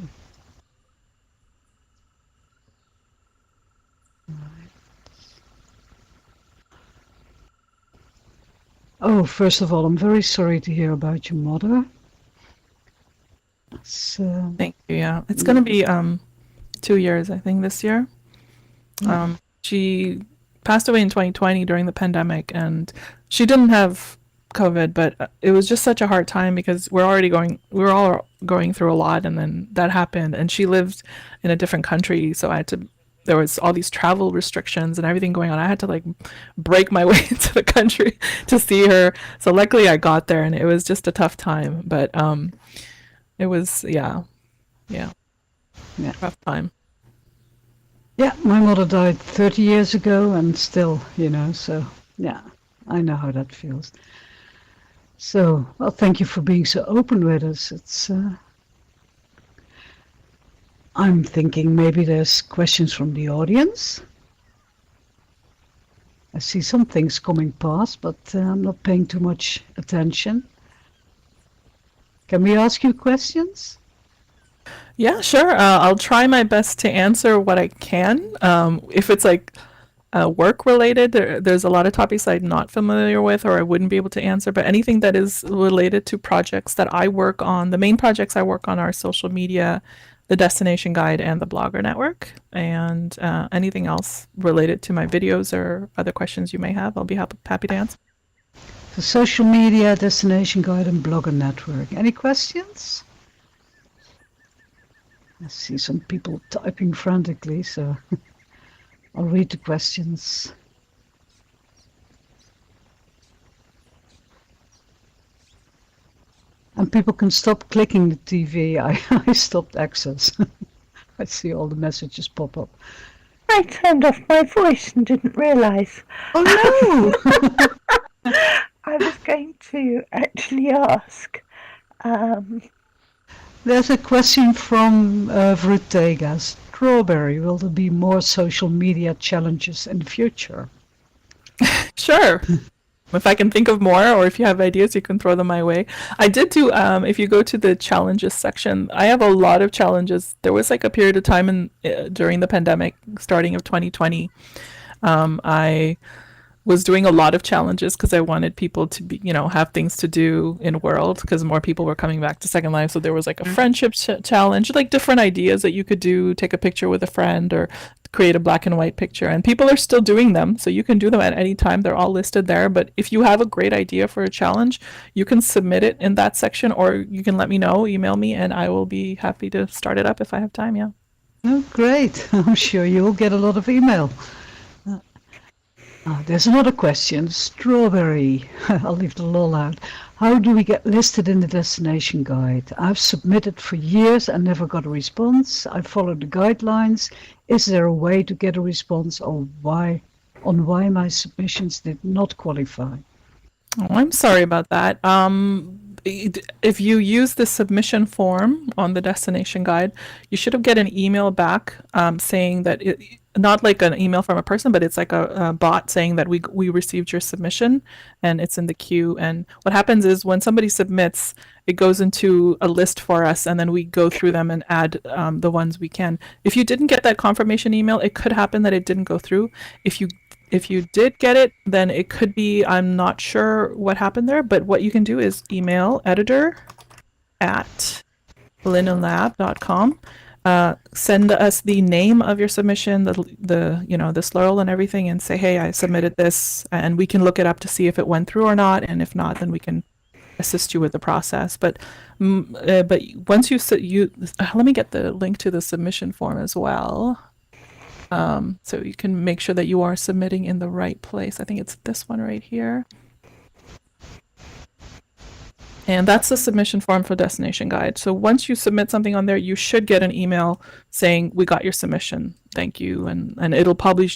Oh, first of all, I'm very sorry to hear about your mother. Thank you. Yeah, it's going to be 2 years, I think, this year. She passed away in 2020 during the pandemic, and she didn't have COVID, but it was just such a hard time because we were all going through a lot, and then that happened, and she lived in a different country, so there was all these travel restrictions and everything going on. I had to break my way into the country to see her. So luckily I got there, and it was just a tough time, but it was, yeah, rough time. Yeah, my mother died 30 years ago, and still, so yeah, I know how that feels. So, well, thank you for being so open with us. I'm thinking maybe there's questions from the audience. I see some things coming past, but I'm not paying too much attention. Can we ask you questions? Yeah, sure. I'll try my best to answer what I can. If it's like work related, there's a lot of topics I'm not familiar with or I wouldn't be able to answer, but anything that is related to projects that I work on, the main projects I work on are social media, the destination guide, and the blogger network. And anything else related to my videos or other questions you may have, I'll be happy to answer. The social media, destination guide, and blogger network. Any questions? I see some people typing frantically, so I'll read the questions. And people can stop clicking the TV. I stopped access. I see all the messages pop up. I turned off my voice and didn't realise. Oh no! I was going to actually ask. There's a question from Vrutega. Strawberry, will there be more social media challenges in the future? Sure. If I can think of more, or if you have ideas, you can throw them my way. I did do, if you go to the challenges section, I have a lot of challenges. There was like a period of time during the pandemic, starting of 2020, I was doing a lot of challenges because I wanted people to be, have things to do in world because more people were coming back to Second Life. So there was like a friendship challenge, like different ideas that you could do, take a picture with a friend or create a black and white picture. And people are still doing them. So you can do them at any time. They're all listed there. But if you have a great idea for a challenge, you can submit it in that section or you can let me know, email me, and I will be happy to start it up if I have time. Yeah. Oh, great. I'm sure you'll get a lot of email. There's another question. Strawberry. I'll leave the lol out. How do we get listed in the destination guide? I've submitted for years and never got a response. I followed the guidelines. Is there a way to get a response on why my submissions did not qualify? Oh, I'm sorry about that. If you use the submission form on the destination guide, you should have get an email back saying that not like an email from a person, but it's like a bot saying that we received your submission and it's in the queue. And what happens is when somebody submits, it goes into a list for us and then we go through them and add the ones we can. If you didn't get that confirmation email, it could happen that it didn't go through. If you did get it, then it could be, I'm not sure what happened there, but what you can do is email editor@lindenlab.com. Send us the name of your submission, the slurl and everything, and say, hey, I submitted this, and we can look it up to see if it went through or not, and if not, then we can assist you with the process. But once you let me get the link to the submission form as well, so you can make sure that you are submitting in the right place. I think it's this one right here. And that's the submission form for Destination Guide. So once you submit something on there, you should get an email saying, we got your submission. Thank you. And it'll probably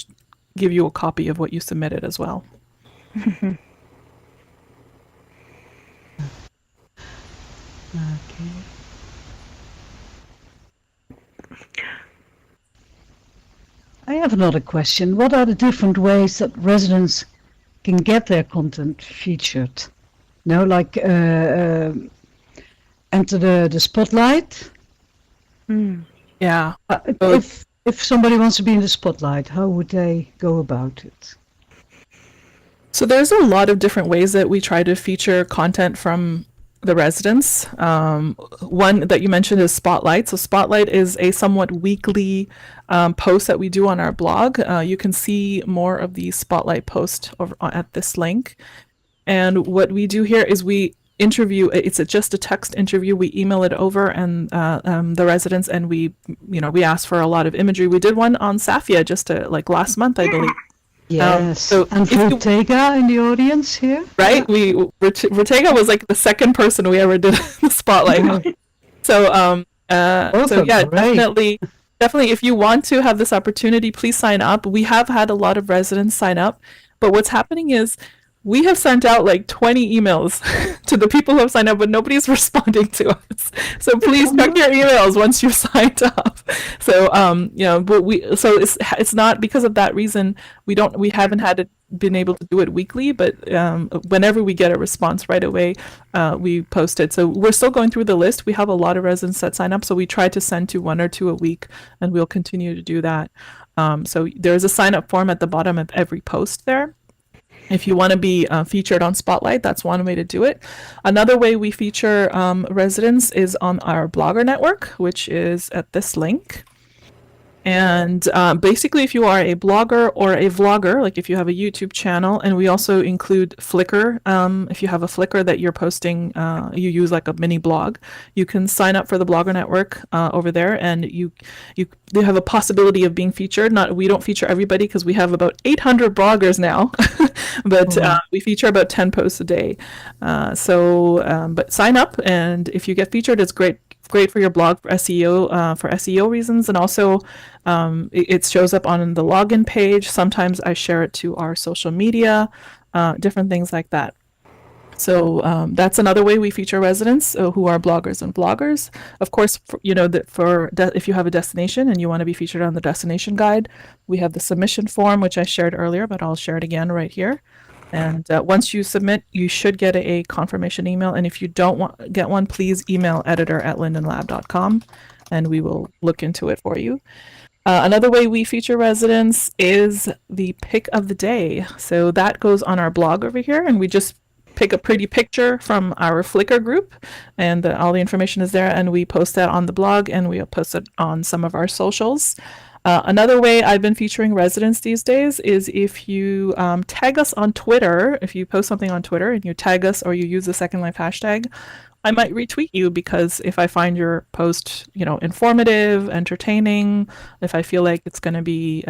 give you a copy of what you submitted as well. Okay. I have another question. What are the different ways that residents can get their content featured? Like enter the spotlight. Yeah. If somebody wants to be in the spotlight, how would they go about it? So there's a lot of different ways that we try to feature content from the residents. One that you mentioned is Spotlight. So Spotlight is a somewhat weekly post that we do on our blog. You can see more of the Spotlight post over at this link. And what we do here is we interview, it's just a text interview. We email it over and the residents, and we ask for a lot of imagery. We did one on Saffia just last month, I believe. Yes. And Vrutega in the audience here. Right. Vrutega was like the second person we ever did the spotlight. So yeah, definitely if you want to have this opportunity, please sign up. We have had a lot of residents sign up, but what's happening is we have sent out like 20 emails to the people who have signed up, but nobody's responding to us. So please check your emails once you've signed up. So but it's not because of that reason we haven't been able to do it weekly, but whenever we get a response right away, we post it. So we're still going through the list. We have a lot of residents that sign up, so we try to send to 1 or 2 a week, and we'll continue to do that. So there's a sign up form at the bottom of every post there. If you want to be featured on Spotlight, that's one way to do it. Another way we feature residents is on our blogger network, which is at this link. And basically, if you are a blogger or a vlogger, like if you have a YouTube channel, and we also include Flickr. If you have a Flickr that you're posting, you use like a mini blog, you can sign up for the blogger network over there, and you have a possibility of being featured. We don't feature everybody because we have about 800 bloggers now, but we feature about 10 posts a day. But sign up, and if you get featured, it's great for your blog for SEO reasons, and also it shows up on the login page. Sometimes I share it to our social media, different things like that. So that's another way we feature residents who are bloggers and vloggers. Of course, if you have a destination and you want to be featured on the destination guide, we have the submission form, which I shared earlier, but I'll share it again right here. And once you submit, you should get a confirmation email. And if you don't get one, please email editor@lindenlab.com, and we will look into it for you. Another way we feature residents is the pick of the day. So that goes on our blog over here, and we just pick a pretty picture from our Flickr group, and all the information is there, and we post that on the blog, and we'll post it on some of our socials. Another way I've been featuring residents these days is if you tag us on Twitter. If you post something on Twitter and you tag us or you use the Second Life hashtag, I might retweet you, because if I find your post, informative, entertaining, if I feel like it's going to be,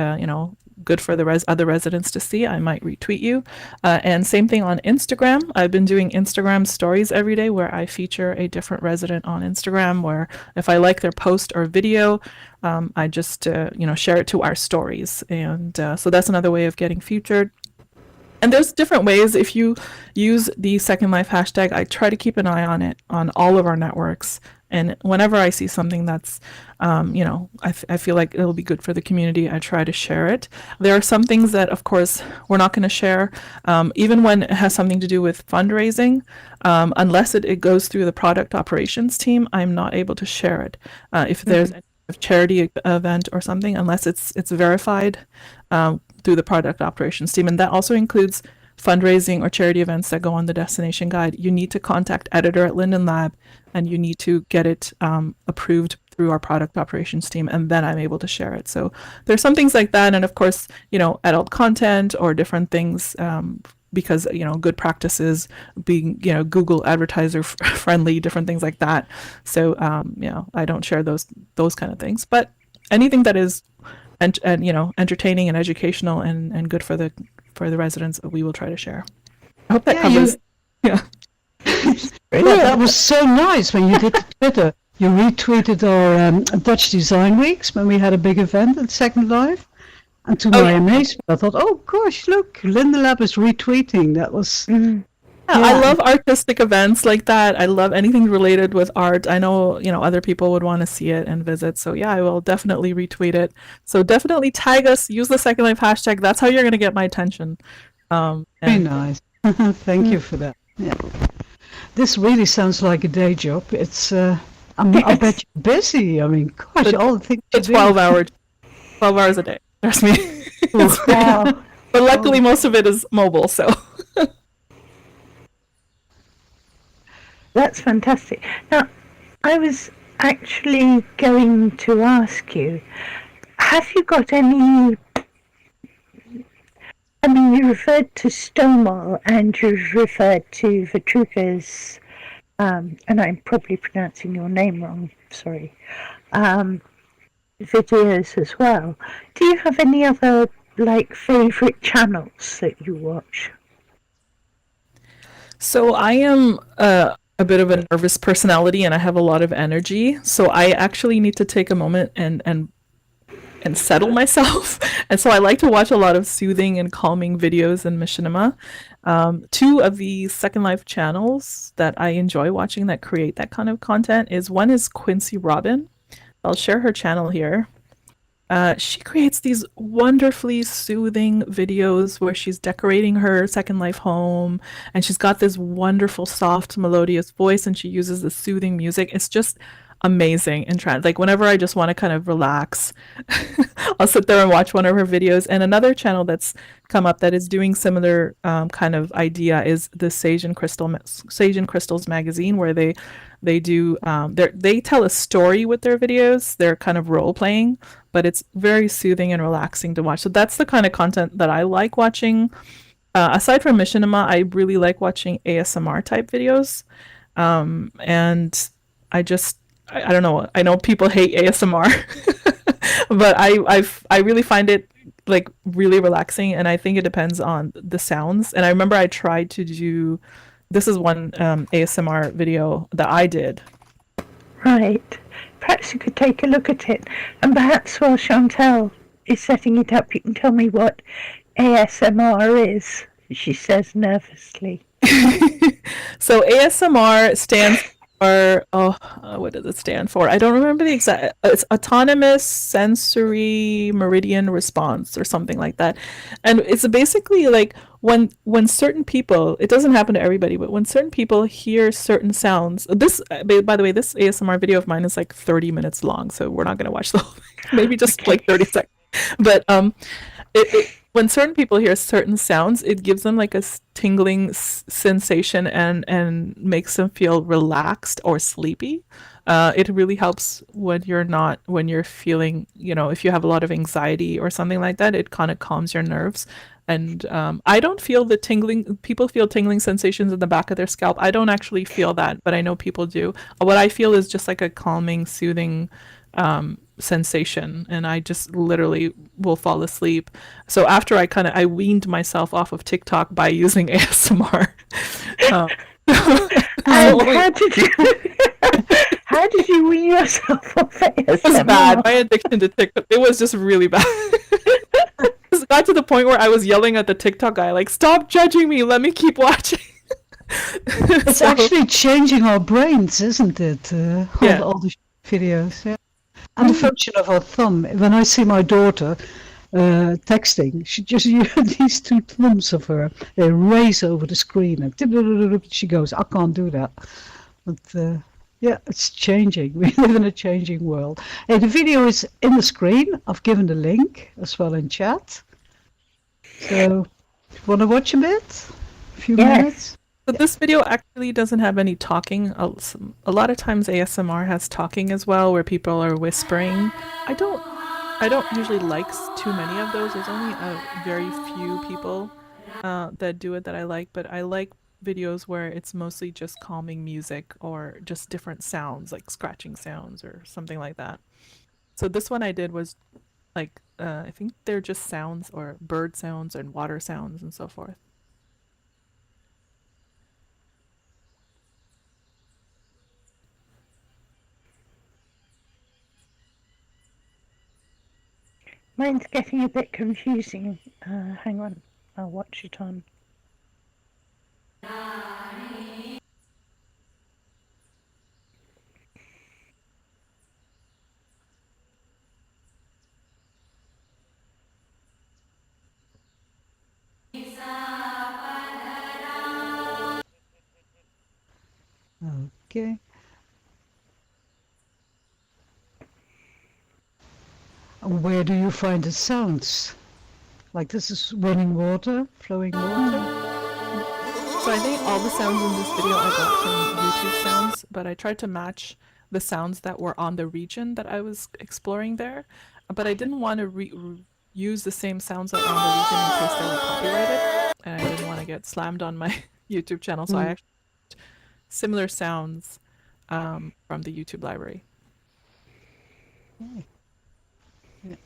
good for the other residents to see, I might retweet you. And same thing on Instagram. I've been doing Instagram stories every day where I feature a different resident on Instagram, where if I like their post or video, I just, share it to our stories. And so that's another way of getting featured. And there's different ways. If you use the Second Life hashtag, I try to keep an eye on it on all of our networks. And whenever I see something that's, I feel like it'll be good for the community, I try to share it. There are some things that, of course, we're not going to share, even when it has something to do with fundraising. Unless it goes through the product operations team, I'm not able to share it. If there's a charity event or something, unless it's verified through the product operations team, and that also includes fundraising or charity events that go on the destination guide, you need to contact editor at Linden Lab, and you need to get it approved through our product operations team, and then I'm able to share it. So there's some things like that, and of course, adult content or different things, because good practices, being Google advertiser friendly, different things like that. So I don't share those kind of things, but anything that is entertaining and educational and good for the residents, we will try to share. I hope that covers. Well, that was so nice when you did the Twitter. You retweeted our Dutch Design Weeks when we had a big event at Second Life. And to my amazement, I thought, oh gosh, look, Linden Lab is retweeting. That was... I love artistic events like that. I love anything related with art. I know, other people would want to see it and visit. So I will definitely retweet it. So definitely tag us, use the Second Life hashtag. That's how you're going to get my attention. Very nice. Thank you for that. Yeah. This really sounds like a day job. It's, I bet you're busy. I mean, gosh, all the things it's 12 hours a day. Trust me. Wow. But luckily, most of it is mobile, so. That's fantastic. Now, I was actually going to ask you, have you got any... I mean, you referred to Stomall and you referred to Vitruca's, and I'm probably pronouncing your name wrong, sorry, videos as well. Do you have any other, favourite channels that you watch? So I am a bit of a nervous personality, and I have a lot of energy. So I actually need to take a moment and and settle myself. And so I like to watch a lot of soothing and calming videos in machinima. Two of the Second Life channels that I enjoy watching that create that kind of content is one is Quincy Robin. I'll share her channel here. She creates these wonderfully soothing videos where she's decorating her Second Life home, and she's got this wonderful, soft, melodious voice, and she uses the soothing music. It's just amazing and like whenever I just want to kind of relax, I'll sit there and watch one of her videos. And another channel that's come up that is doing similar kind of idea is the Sage and Crystals magazine, where they do they tell a story with their videos. They're kind of role playing, but it's very soothing and relaxing to watch. So that's the kind of content that I like watching. Aside from machinima, I really like watching ASMR type videos, and I don't know. I know people hate ASMR, but I really find it like really relaxing, and I think it depends on the sounds. And I remember I tried to do this is one ASMR video that I did. Right. Perhaps you could take a look at it, and perhaps while Chantal is setting it up, you can tell me what ASMR is, she says nervously. So ASMR stands for, what does it stand for? I don't remember the exact, it's Autonomous Sensory Meridian Response or something like that. And it's basically like when certain people, it doesn't happen to everybody, but when certain people hear certain sounds, this, by the way, this ASMR video of mine is like 30 minutes long, so we're not going to watch the whole thing, maybe just like 30 seconds. But when certain people hear certain sounds, it gives them like a tingling sensation and makes them feel relaxed or sleepy. It really helps when you're feeling, if you have a lot of anxiety or something like that, it kind of calms your nerves. And I don't feel the tingling. People feel tingling sensations in the back of their scalp. I don't actually feel that, but I know people do. What I feel is just like a calming, soothing sensation, and I just literally will fall asleep. So after I weaned myself off of TikTok by using ASMR. How did you wean yourself off ASMR? It was bad. My addiction to TikTok, it was just really bad. It got to the point where I was yelling at the TikTok guy, like, "Stop judging me, let me keep watching." It's actually changing our brains, isn't it? All the videos, yeah. And the function of our thumb. When I see my daughter texting, she just these two thumbs of her, they race over the screen, and she goes, "I can't do that." But yeah, it's changing. We live in a changing world. Hey, the video is in the screen. I've given the link as well in chat. So, want to watch a bit? A few minutes? But this video actually doesn't have any talking. A lot of times ASMR has talking as well, where people are whispering. I don't usually like too many of those. There's only a very few people that do it that I like, but I like videos where it's mostly just calming music or just different sounds, like scratching sounds or something like that. So this one I did was like, I think they're just sounds or bird sounds and water sounds and so forth. Mine's getting a bit confusing. Hang on, I'll watch it on. Okay. And where do you find the sounds? Like this is running water, flowing water? So I think all the sounds in this video I got from YouTube sounds, but I tried to match the sounds that were on the region that I was exploring there. But I didn't want to use the same sounds that are on the region in case they were copyrighted. And I didn't want to get slammed on my YouTube channel, so I actually used similar sounds from the YouTube library. Okay. Yeah.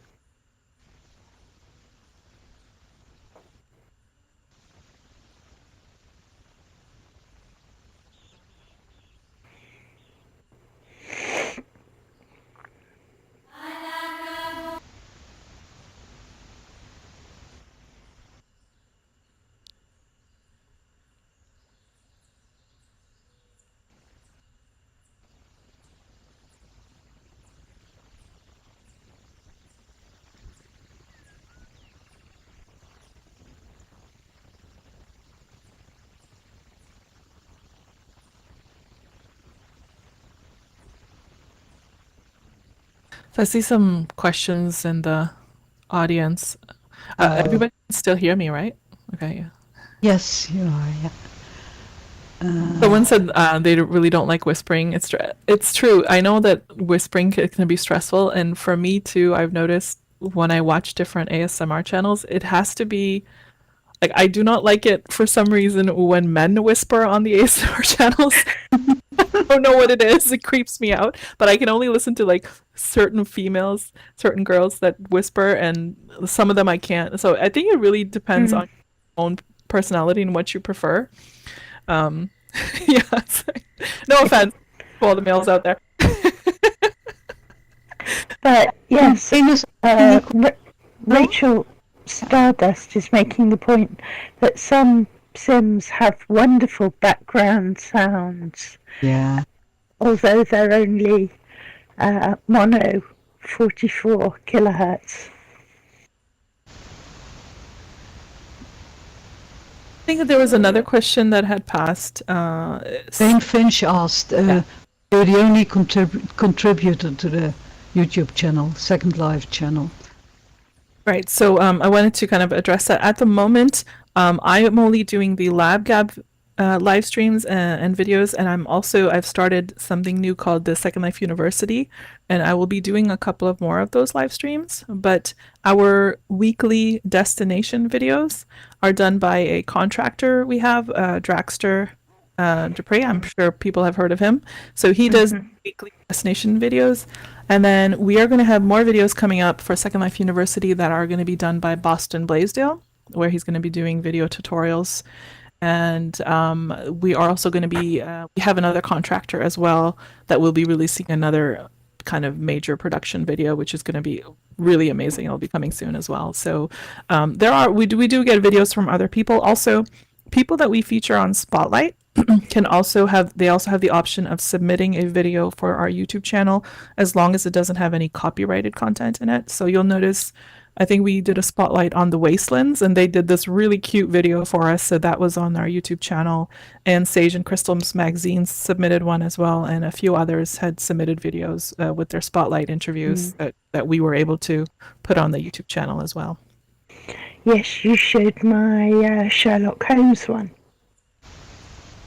So I see some questions in the audience. Everybody can still hear me, right? Okay, yeah. Yes, you are. Yeah. Someone said they really don't like whispering. It's true. I know that whispering can be stressful, and for me too. I've noticed when I watch different ASMR channels, it has to be like I do not like it for some reason when men whisper on the ASMR channels. I don't know what it is. It creeps me out. But I can only listen to like certain females, certain girls that whisper, and some of them I can't. So I think it really depends on your own personality and what you prefer. Um, yeah. No offense to all the males out there. But yes, Rachel Stardust is making the point that some Sims have wonderful background sounds. Yeah. Although they're only mono 44 kilohertz. I think that there was another question that had passed. Dane Finch asked, you're the only contributor to the YouTube channel, Second Life channel. Right. So I wanted to kind of address that. At the moment, I am only doing the LabGab live streams and videos, and I've started something new called the Second Life University, and I will be doing a couple of more of those live streams. But our weekly destination videos are done by a contractor we have, Draxter Dupre. I'm sure people have heard of him. So he does weekly destination videos. And then we are going to have more videos coming up for Second Life University that are going to be done by Boston Blaisdell, where he's going to be doing video tutorials. And we are also going to be, we have another contractor as well that will be releasing another kind of major production video, which is going to be really amazing. It'll be coming soon as well. So we do get videos from other people. Also, people that we feature on Spotlight they also have the option of submitting a video for our YouTube channel as long as it doesn't have any copyrighted content in it. So you'll notice, I think we did a spotlight on the Wastelands, and they did this really cute video for us. So that was on our YouTube channel, and Sage and Crystal's magazine submitted one as well, and a few others had submitted videos with their spotlight interviews that we were able to put on the YouTube channel as well. Yes, you showed my Sherlock Holmes one.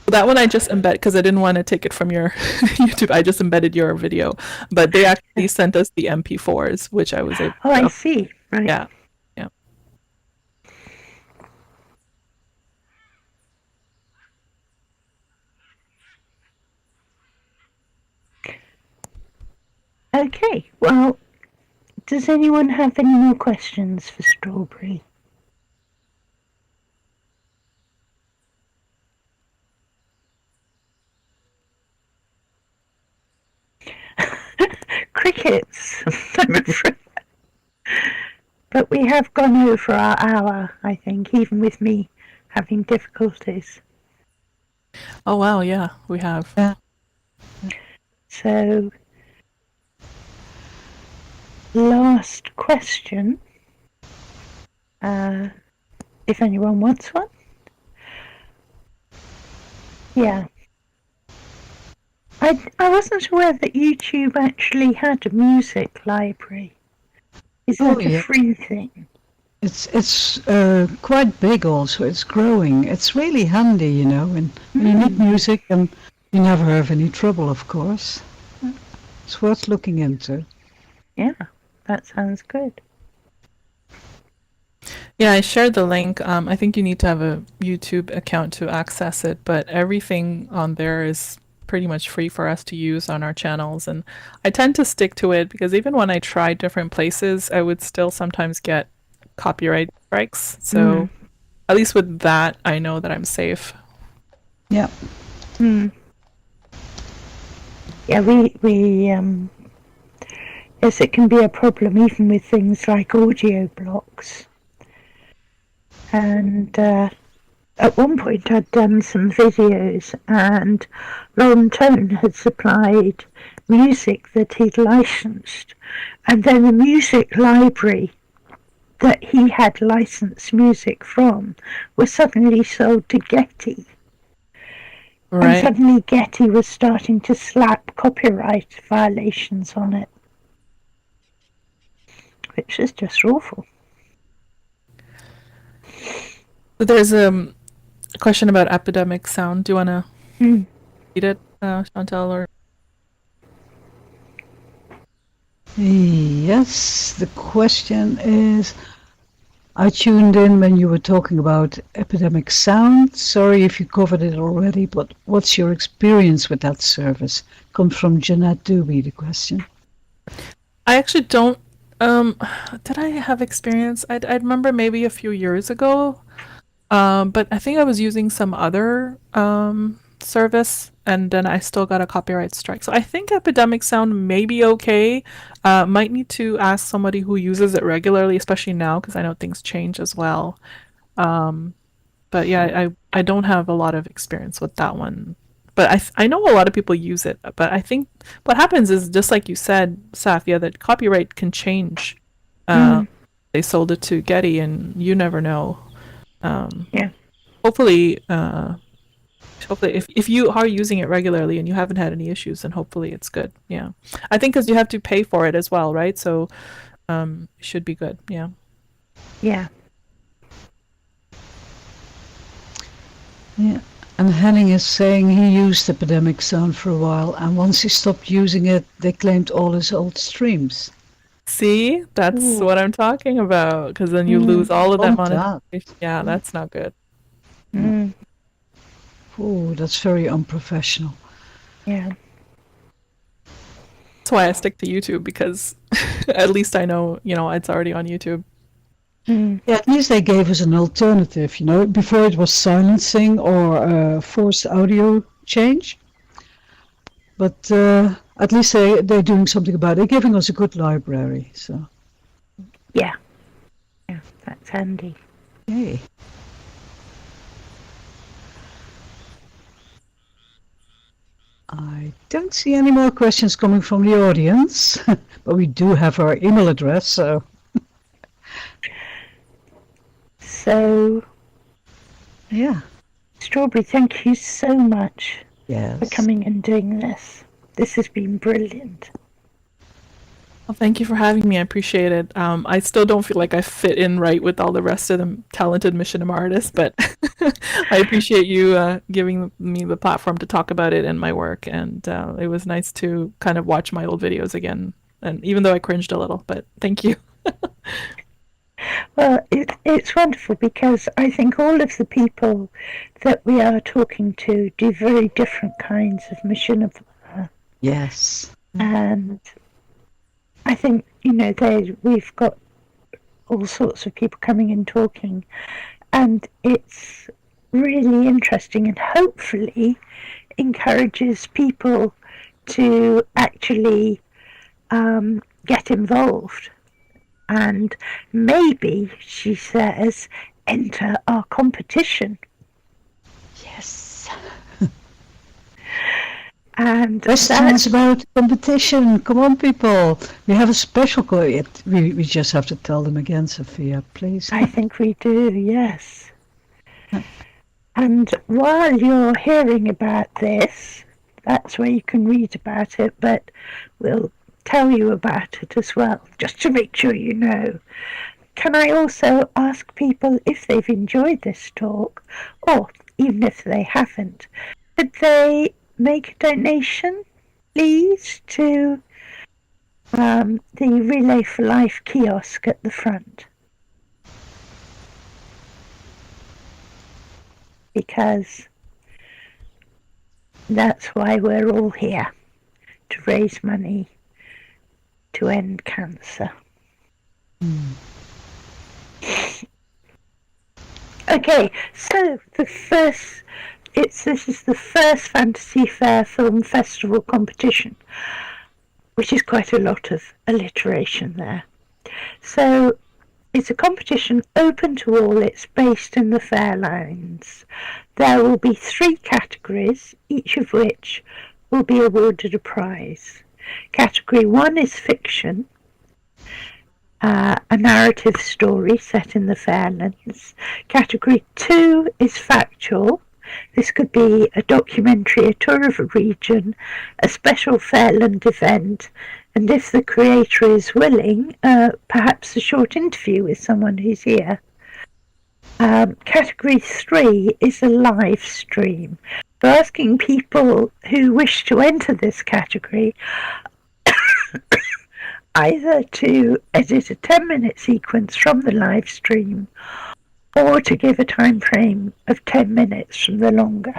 That one I just embed because I didn't want to take it from your YouTube. I just embedded your video, but they actually sent us the MP4s, which I was able. Oh, I see. Right. Yeah. Okay. Well, does anyone have any more questions for Strawberry? Crickets, I'm afraid. But we have gone over our hour, I think, even with me having difficulties. Oh wow, yeah, we have. Yeah. So, last question. If anyone wants one. Yeah. I wasn't aware that YouTube actually had a music library. Is that a free thing? It's quite big also. It's growing. It's really handy, you know, and you need music and you never have any trouble, of course. It's worth looking into. Yeah, that sounds good. Yeah, I shared the link. I think you need to have a YouTube account to access it, but everything on there is pretty much free for us to use on our channels, and I tend to stick to it because even when I try different places, I would still sometimes get copyright strikes. So at least with that, I know that I'm safe. Yeah. Yeah, we yes, it can be a problem even with things like audio blocks. And at one point I'd done some videos and Lauren Tone had supplied music that he'd licensed, and then the music library that he had licensed music from was suddenly sold to Getty. Right. And suddenly Getty was starting to slap copyright violations on it. which is just awful. There's a question about epidemic sound. Do you want to read it, Chantal? Or Yes, the question is, I tuned in when you were talking about epidemic sound. Sorry if you covered it already, but what's your experience with that service? Comes from Jeanette Doobie, the question. I actually don't. Did I have experience? I remember maybe a few years ago. But I think I was using some other service, and then I still got a copyright strike. So I think epidemic sound may be okay. Might need to ask somebody who uses it regularly, especially now, because I know things change as well. But yeah, I don't have a lot of experience with that one. But I know a lot of people use it. But I think what happens is, just like you said, Saffia, that copyright can change. They sold it to Getty, and you never know. Yeah. Hopefully, if you are using it regularly and you haven't had any issues, then hopefully it's good. Yeah, I think because you have to pay for it as well, right? So, it should be good. Yeah. Yeah. Yeah. And Henning is saying he used Epidemic Sound for a while, and once he stopped using it, they claimed all his old streams. See, that's what I'm talking about. Because then you lose all of that monetization. Yeah, that's not good. Oh, that's very unprofessional. Yeah. That's why I stick to YouTube, because at least I know, it's already on YouTube. Yeah, at least they gave us an alternative, Before it was silencing or forced audio change. But at least they're doing something about it. They're giving us a good library, so. Yeah. Yeah, that's handy. Yay. I don't see any more questions coming from the audience, but we do have our email address, so. So, yeah. Strawberry, thank you so much for Yes. coming and doing this. This has been brilliant. Well, thank you for having me. I appreciate it. I still don't feel like I fit in right with all the rest of the talented machinima artists, but I appreciate you giving me the platform to talk about it and my work. And it was nice to kind of watch my old videos again, and even though I cringed a little, but thank you. Well, it's wonderful, because I think all of the people that we are talking to do very different kinds of machinima. Yes. And I think, we've got all sorts of people coming and talking, and it's really interesting, and hopefully encourages people to actually get involved. And maybe, she says, enter our competition. Yes. And Questions about competition. Come on, people. We have a special we just have to tell them again, Saffia, please. I think we do, yes. And while you're hearing about this, that's where you can read about it, but we'll tell you about it as well, just to make sure you know. Can I also ask people if they've enjoyed this talk, or even if they haven't, could they make a donation, please, to the Relay for Life kiosk at the front? Because that's why we're all here, to raise money to end cancer. Okay, so this is the first Fantasy Fair Film Festival competition, which is quite a lot of alliteration there. So it's a competition open to all. It's based in the Fairlines. There will be 3 categories, each of which will be awarded a prize. Category 1 is fiction, a narrative story set in the Fairlands. Category 2 is factual. This could be a documentary, a tour of a region, a special Fairland event, And if the creator is willing, perhaps a short interview with someone who's here. Category 3 is a live stream. So asking people who wish to enter this category either to edit a 10-minute sequence from the live stream or to give a time frame of 10 minutes from the longer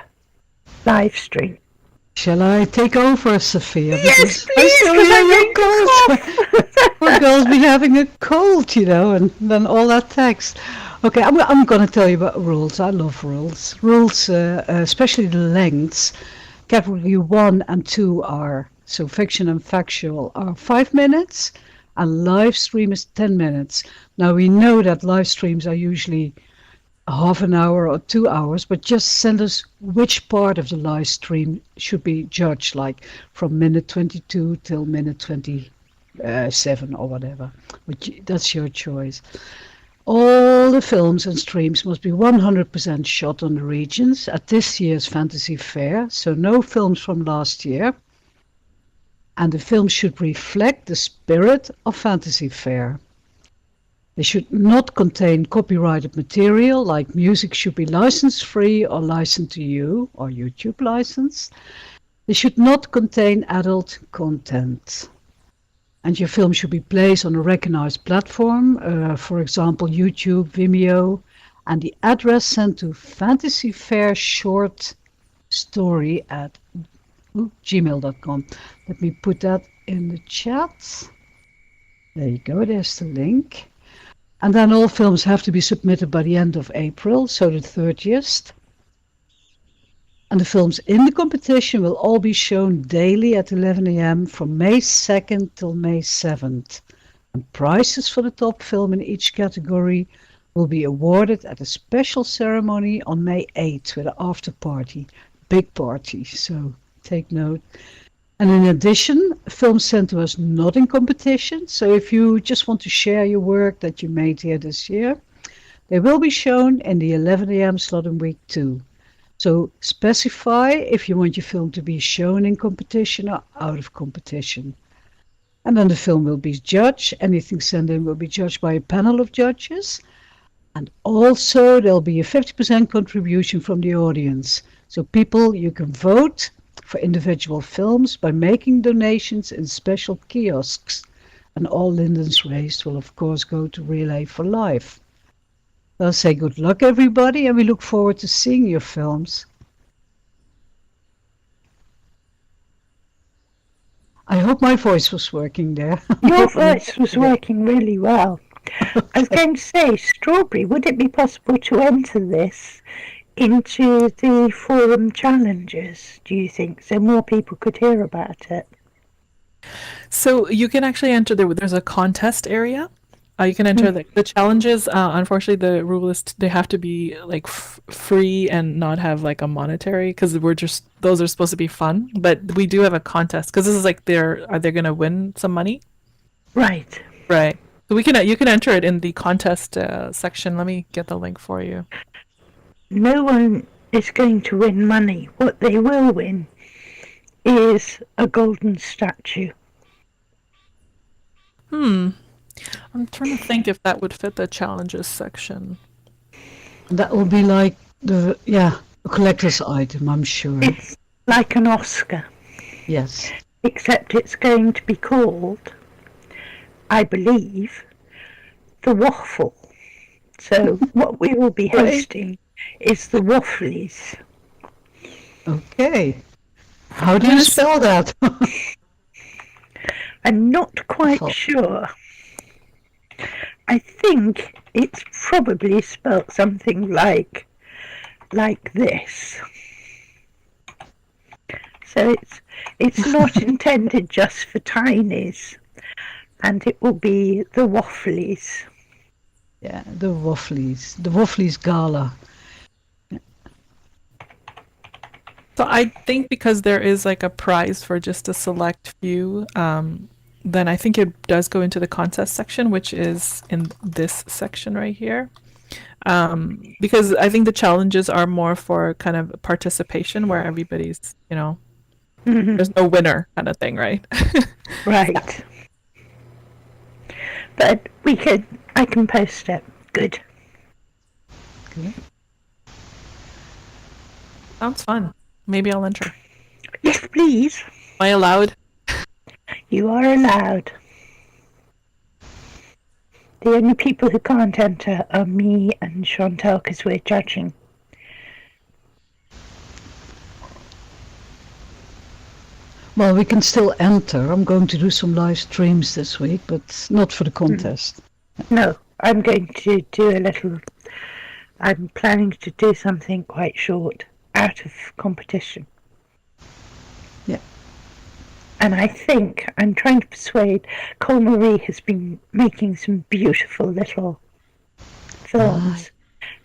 live stream. Shall I take over, Saffia? Yes, Because I still please, hear your cold. Poor girls be having a cold, and then all that text. Okay, I'm going to tell you about rules. I love rules. Rules, especially the lengths. Category 1 and 2 are, so fiction and factual, are 5 minutes, and live stream is 10 minutes. Now, we know that live streams are usually half an hour or 2 hours, but just send us which part of the live stream should be judged, like from minute 22 till minute 27 or whatever. That's your choice. All the films and streams must be 100% shot on the regions at this year's Fantasy Fair, so no films from last year. And the films should reflect the spirit of Fantasy Fair. They should not contain copyrighted material, like music should be license free or licensed to you, or YouTube license. They should not contain adult content. And your film should be placed on a recognized platform, for example, YouTube, Vimeo, and the address sent to Fantasy Fair Short Story at gmail.com. Let me put that in the chat. There you go, there's the link. And then all films have to be submitted by the end of April, so the 30th. And the films in the competition will all be shown daily at 11 a.m. from May 2nd till May 7th. And prizes for the top film in each category will be awarded at a special ceremony on May 8th with an after party, big party, so take note. And in addition, films sent to us not in competition, so if you just want to share your work that you made here this year, they will be shown in the 11 a.m. slot in week 2. So specify if you want your film to be shown in competition or out of competition. And then the film will be judged. Anything sent in will be judged by a panel of judges. And also there'll be a 50% contribution from the audience. So people, you can vote for individual films by making donations in special kiosks. And all Linden's raised will of course go to Relay for Life. I'll say good luck everybody, and we look forward to seeing your films. I hope my voice was working there. Your voice was working really well. I was going to say, Strawberry, would it be possible to enter this into the forum challenges, do you think, so more people could hear about it? So you can actually enter, there's a contest area. You can enter the challenges. Unfortunately, the rule is they have to be like free and not have like a monetary, because those are supposed to be fun. But we do have a contest, because this is like are they going to win some money? Right. Right. So you can enter it in the contest section. Let me get the link for you. No one is going to win money. What they will win is a golden statue. I'm trying to think if that would fit the challenges section. That will be like a collector's item, I'm sure. It's like an Oscar. Yes. Except it's going to be called, I believe, the Waffle. So what we will be hosting is the Wafflies. Okay. How do you spell that? I'm not quite sure. I think it's probably spelt something like this. So it's not intended just for tinies, and it will be the Wafflies. Yeah, the Wafflies Gala. So I think because there is like a prize for just a select few, then I think it does go into the contest section, which is in this section right here. Because I think the challenges are more for kind of participation, where everybody's, Mhm. There's no winner kind of thing, right? Right. But I can post it. Good. Okay. Sounds fun. Maybe I'll enter. Yes, please. Am I allowed? You are allowed. The only people who can't enter are me and Chantal because we're judging. Well, we can still enter. I'm going to do some live streams this week, but not for the contest. No, I'm going to do a little. I'm planning to do something quite short out of competition. Yeah. And I think I'm trying to persuade. Cole Marie has been making some beautiful little films,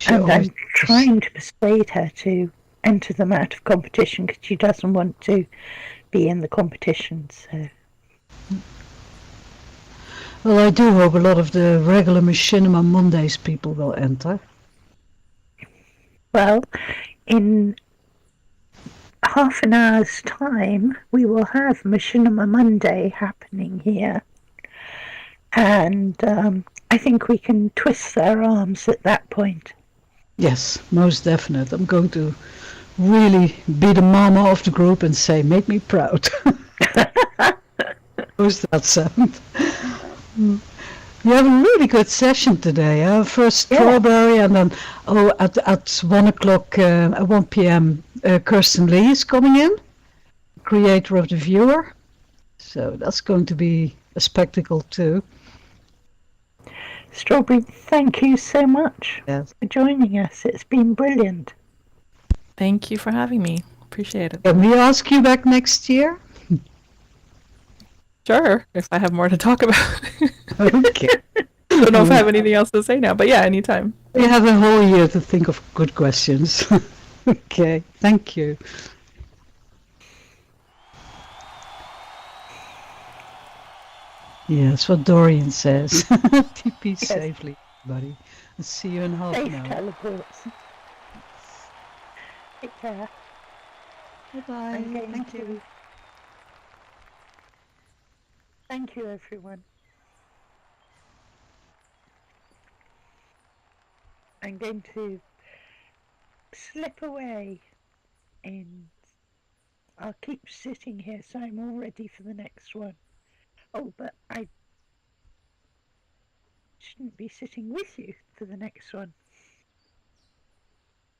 and I'm trying to persuade her to enter them out of competition because she doesn't want to be in the competition. So. Well, I do hope a lot of the regular Machinima Mondays people will enter. Well, in half an hour's time, we will have Machinima Monday happening here. And I think we can twist their arms at that point. Yes, most definite. I'm going to really be the mama of the group and say, make me proud. How's that sound? We have a really good session today. First Strawberry, and then at 1 o'clock, at 1 p.m., Kirsten Lee is coming in, creator of The Viewer. So that's going to be a spectacle too. Strawberry, thank you so much Yes. for joining us. It's been brilliant. Thank you for having me. Appreciate it. Can we ask you back next year? Sure, if I have more to talk about. Okay. Don't know if I have anything else to say now, but yeah, anytime. We have a whole year to think of good questions. Okay, thank you. Yes, what Dorian says. TP safely, buddy. I'll see you in half Safe an hour. teleports. Take care. Bye-bye. Thank you. Thank you, everyone. I'm going to slip away and I'll keep sitting here so I'm all ready for the next one. Oh, but I shouldn't be sitting with you for the next one.